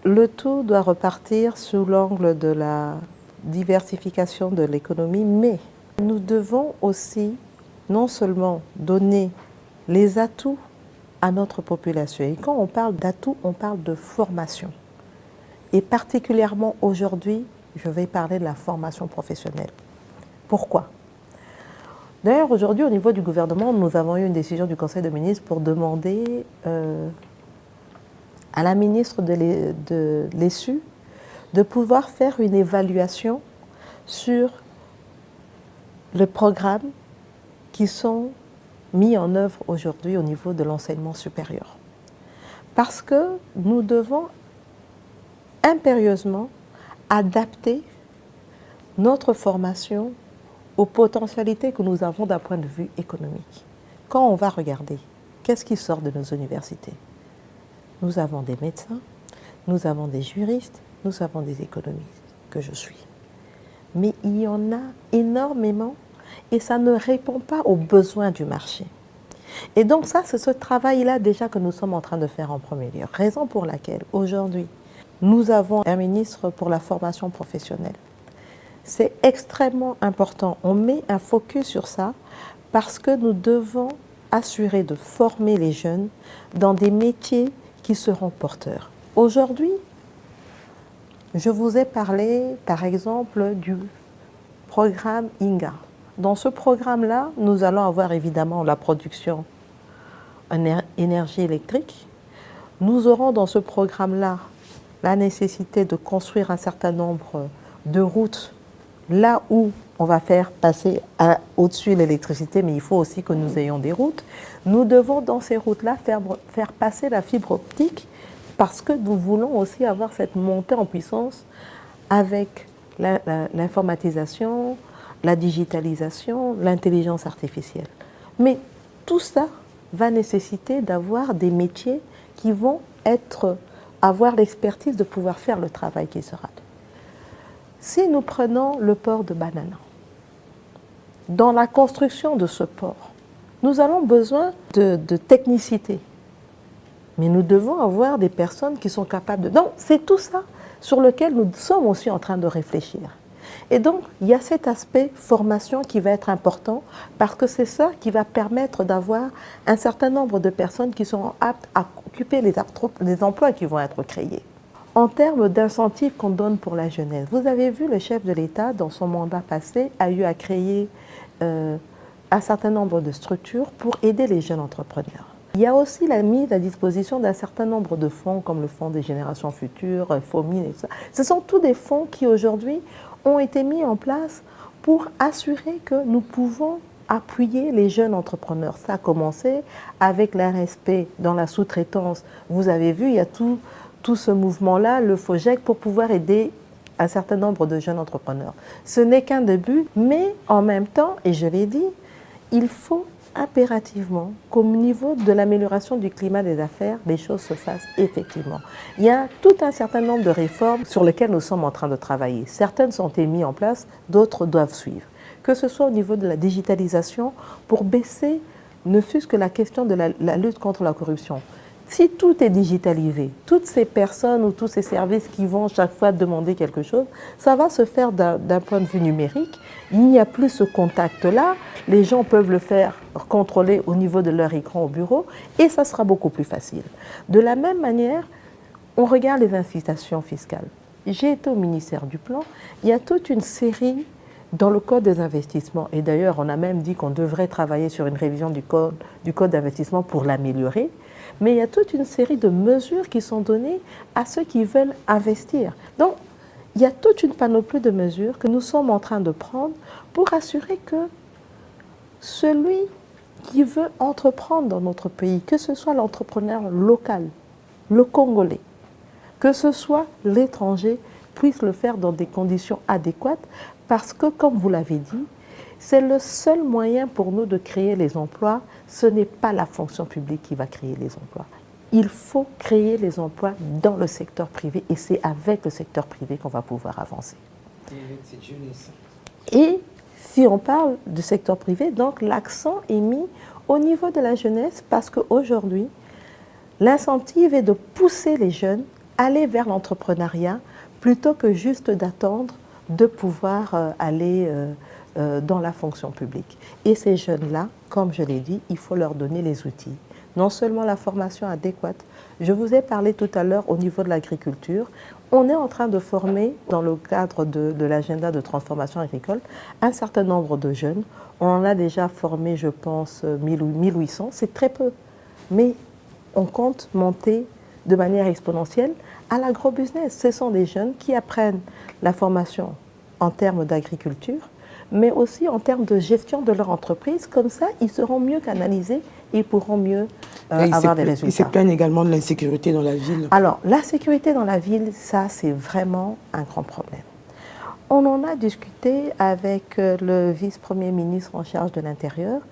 le tout doit repartir sous l'angle de la diversification de l'économie, mais nous devons aussi non seulement donner les atouts à notre population. Et quand on parle d'atouts, on parle de formation. Et particulièrement aujourd'hui, je vais parler de la formation professionnelle. Pourquoi? D'ailleurs, aujourd'hui, au niveau du gouvernement, nous avons eu une décision du Conseil des ministres pour demander à la ministre de l'ESU de pouvoir faire une évaluation sur le programme qui sont mis en œuvre aujourd'hui au niveau de l'enseignement supérieur. Parce que nous devons impérieusement adapter notre formation aux potentialités que nous avons d'un point de vue économique. Quand on va regarder, qu'est-ce qui sort de nos universités? Nous avons des médecins, nous avons des juristes, nous avons des économistes, que je suis. Mais il y en a énormément et ça ne répond pas aux besoins du marché. Et donc ça, c'est ce travail-là déjà que nous sommes en train de faire en premier lieu. Raison pour laquelle, aujourd'hui, nous avons un ministre pour la formation professionnelle. C'est extrêmement important. On met un focus sur ça parce que nous devons assurer de former les jeunes dans des métiers qui seront porteurs. Aujourd'hui, je vous ai parlé, par exemple, du programme INGA. Dans ce programme-là, nous allons avoir évidemment la production en énergie électrique. Nous aurons dans ce programme-là la nécessité de construire un certain nombre de routes là où on va faire passer au-dessus l'électricité, mais il faut aussi que nous ayons des routes. Nous devons dans ces routes-là faire passer la fibre optique parce que nous voulons aussi avoir cette montée en puissance avec l'informatisation, la digitalisation, l'intelligence artificielle. Mais tout ça va nécessiter d'avoir des métiers qui vont avoir l'expertise de pouvoir faire le travail qui sera. Si nous prenons le port de Banana, dans la construction de ce port, nous avons besoin de technicité. Mais nous devons avoir des personnes qui sont capables de... Donc, c'est tout ça sur lequel nous sommes aussi en train de réfléchir. Et donc, il y a cet aspect formation qui va être important parce que c'est ça qui va permettre d'avoir un certain nombre de personnes qui sont aptes à occuper les emplois qui vont être créés. En termes d'incentives qu'on donne pour la jeunesse, vous avez vu le chef de l'État, dans son mandat passé, a eu à créer un certain nombre de structures pour aider les jeunes entrepreneurs. Il y a aussi la mise à disposition d'un certain nombre de fonds, comme le Fonds des générations futures, FOMIN et tout ça. Ce sont tous des fonds qui, aujourd'hui, ont été mis en place pour assurer que nous pouvons appuyer les jeunes entrepreneurs. Ça a commencé avec l'RSP dans la sous-traitance. Vous avez vu, il y a tout ce mouvement-là, le FOGEC, pour pouvoir aider un certain nombre de jeunes entrepreneurs. Ce n'est qu'un début, mais en même temps, et je l'ai dit, il faut impérativement qu'au niveau de l'amélioration du climat des affaires, les choses se fassent effectivement. Il y a tout un certain nombre de réformes sur lesquelles nous sommes en train de travailler. Certaines ont été mises en place, d'autres doivent suivre. Que ce soit au niveau de la digitalisation, pour baisser ne fût-ce que la question de la lutte contre la corruption. Si tout est digitalisé, toutes ces personnes ou tous ces services qui vont chaque fois demander quelque chose, ça va se faire d'un point de vue numérique. Il n'y a plus ce contact-là. Les gens peuvent le faire contrôler au niveau de leur écran au bureau et ça sera beaucoup plus facile. De la même manière, on regarde les incitations fiscales. J'ai été au ministère du Plan. Il y a toute une série dans le Code des investissements. Et d'ailleurs, on a même dit qu'on devrait travailler sur une révision du Code d'investissement pour l'améliorer. Mais il y a toute une série de mesures qui sont données à ceux qui veulent investir. Donc, il y a toute une panoplie de mesures que nous sommes en train de prendre pour assurer que celui qui veut entreprendre dans notre pays, que ce soit l'entrepreneur local, le Congolais, que ce soit l'étranger, puisse le faire dans des conditions adéquates parce que, comme vous l'avez dit, c'est le seul moyen pour nous de créer les emplois. Ce n'est pas la fonction publique qui va créer les emplois. Il faut créer les emplois dans le secteur privé et c'est avec le secteur privé qu'on va pouvoir avancer. Et si on parle du secteur privé, donc l'accent est mis au niveau de la jeunesse parce qu'aujourd'hui, l'incentive est de pousser les jeunes à aller vers l'entrepreneuriat plutôt que juste d'attendre de pouvoir aller dans la fonction publique. Et ces jeunes-là, comme je l'ai dit, il faut leur donner les outils. Non seulement la formation adéquate, je vous ai parlé tout à l'heure au niveau de l'agriculture, on est en train de former, dans le cadre de l'agenda de transformation agricole, un certain nombre de jeunes. On en a déjà formé, je pense, 1800, c'est très peu. Mais on compte monter de manière exponentielle à l'agrobusiness. Ce sont des jeunes qui apprennent la formation en termes d'agriculture, mais aussi en termes de gestion de leur entreprise. Comme ça, ils seront mieux canalisés et ils pourront mieux avoir des résultats. Ils se plaignent également de l'insécurité dans la ville. Alors, la sécurité dans la ville, ça, c'est vraiment un grand problème. On en a discuté avec le vice-premier ministre en charge de l'Intérieur.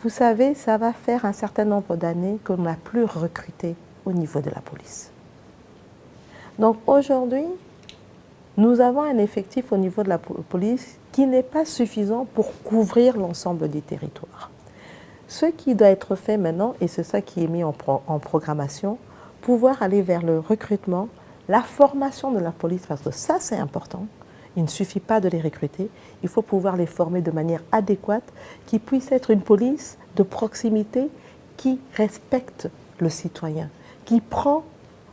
Vous savez, ça va faire un certain nombre d'années qu'on n'a plus recruté au niveau de la police. Donc aujourd'hui, nous avons un effectif au niveau de la police qui n'est pas suffisant pour couvrir l'ensemble des territoires. Ce qui doit être fait maintenant, et c'est ça qui est mis en programmation, pouvoir aller vers le recrutement, la formation de la police, parce que ça c'est important. Il ne suffit pas de les recruter, il faut pouvoir les former de manière adéquate, qui puisse être une police de proximité qui respecte le citoyen, qui prend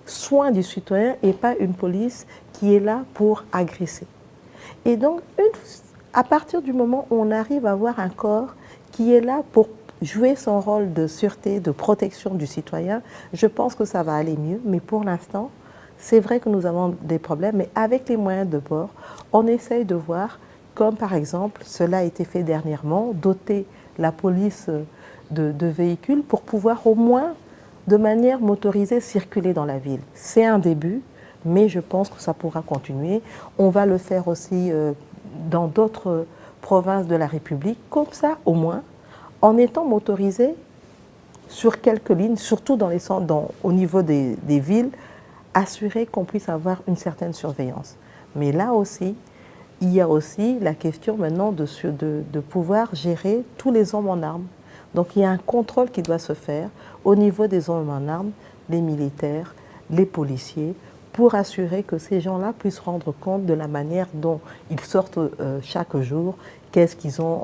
soin du citoyen et pas une police qui est là pour agresser. Et donc, à partir du moment où on arrive à avoir un corps qui est là pour jouer son rôle de sûreté, de protection du citoyen, je pense que ça va aller mieux. Mais pour l'instant, c'est vrai que nous avons des problèmes, mais avec les moyens de bord, on essaye de voir, comme par exemple, cela a été fait dernièrement, doter la police de véhicules pour pouvoir au moins, de manière motorisée, circuler dans la ville. C'est un début, mais je pense que ça pourra continuer. On va le faire aussi dans d'autres provinces de la République, comme ça au moins, en étant motorisé sur quelques lignes, surtout dans les centres, au niveau des villes, assurer qu'on puisse avoir une certaine surveillance. Mais là aussi, il y a aussi la question maintenant de pouvoir gérer tous les hommes en armes. Donc il y a un contrôle qui doit se faire au niveau des hommes en armes, les militaires, les policiers, pour assurer que ces gens-là puissent rendre compte de la manière dont ils sortent chaque jour, qu'est-ce qu'ils ont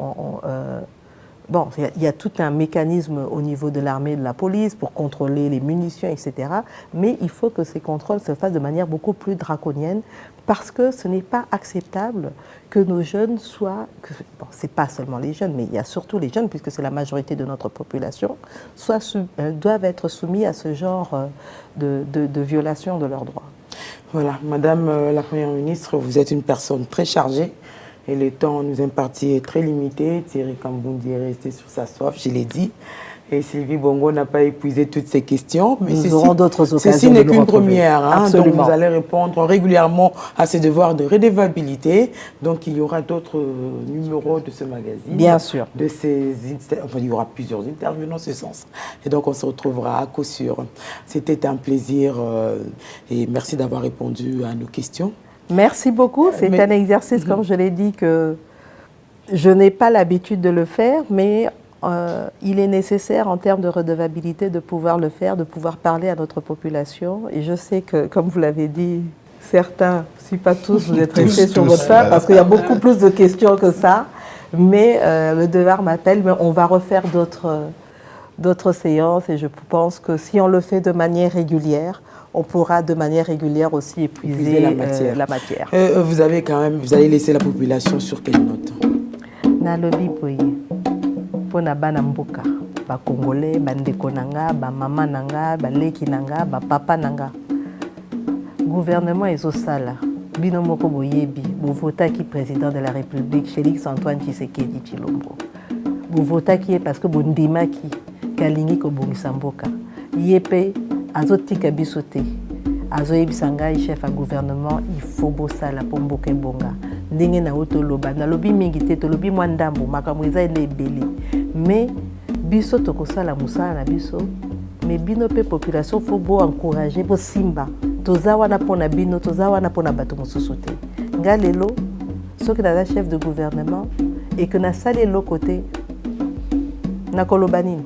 bon, il y a tout un mécanisme au niveau de l'armée et de la police pour contrôler les munitions, etc. Mais il faut que ces contrôles se fassent de manière beaucoup plus draconienne parce que ce n'est pas acceptable que nos jeunes soient... Bon, ce n'est pas seulement les jeunes, mais il y a surtout les jeunes, puisque c'est la majorité de notre population, doivent être soumis à ce genre de violation de leurs droits. Voilà, Madame la Première ministre, vous êtes une personne très chargée. Et le temps nous imparti est très limité. Thierry Kamboundi est resté sur sa soif, je l'ai dit. Et Sylvie Bongo n'a pas épuisé toutes ces questions. Mais nous aurons d'autres occasions. Ceci n'est qu'une première. Hein, donc vous allez répondre régulièrement à ces devoirs de redevabilité. Donc il y aura d'autres numéros de ce magazine. Bien sûr. Enfin, il y aura plusieurs interviews dans ce sens. Et donc on se retrouvera à coup sûr. C'était un plaisir et merci d'avoir répondu à nos questions. Merci beaucoup. C'est un exercice, comme je l'ai dit, que je n'ai pas l'habitude de le faire, mais il est nécessaire en termes de redevabilité de pouvoir le faire, de pouvoir parler à notre population. Et je sais que, comme vous l'avez dit, certains, si pas tous, vous êtes restés sur votre fin, parce qu'il y a beaucoup plus de questions que ça. Mais le devoir m'appelle, mais on va refaire d'autres séances. Et je pense que si on le fait de manière régulière, on pourra de manière régulière aussi épuiser la matière. Vous allez laisser la population sur quelle note? Nalobi boye pona bana mboka ba congolais bandeko nanga ba mama nanga ba leki nanga ba papa nanga gouvernement ezosala bino moko boyebi bo votaki président de la République Félix Antoine Tshisekedi Tshilombo bo votaki parce que bondimaki kalingi ko bongisa mboka yepe azotika biso te azoyebisa ngai chef à gouvernement il faut bosala po mboka ebonga ndenge na otoloba nalobi mingi te tolobi mwa ndambo makambo eza ebele mais biso tokosala mosala na biso mais bino pe population faut bo encourager bo simba toza wana pona bino toza wana pona bato mosusu te nga lelo soki naza chef de gouvernement et que nasali eloko te nakoloba nini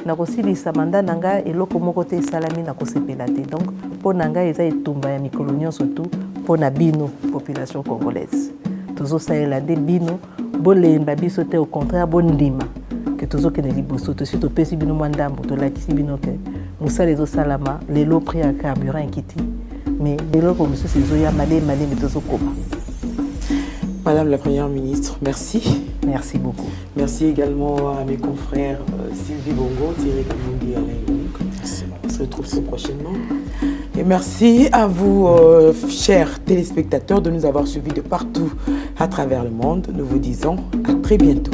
nakosilisa manda na ngai eloko moko te esalami nakosepela te donc mpo na ngai eza etumba ya mikolo nyonso tu mpo na bino population congolaise tozosalela nde bino bolemba biso te au contraire bondima ke tozokende liboso tosi topesi bino mwa ndambo tolakisi bino ke mosala ezosalama lelo prix ya carburant ekiti mais eloko mosusu ezoya malemi tozokoma. Madame la Première ministre, merci. Merci beaucoup. Merci également à mes confrères Sylvie Bongo, Thierry Kamboundi et Alain. On se retrouve très prochainement. Et merci à vous, chers téléspectateurs, de nous avoir suivis de partout à travers le monde. Nous vous disons à très bientôt.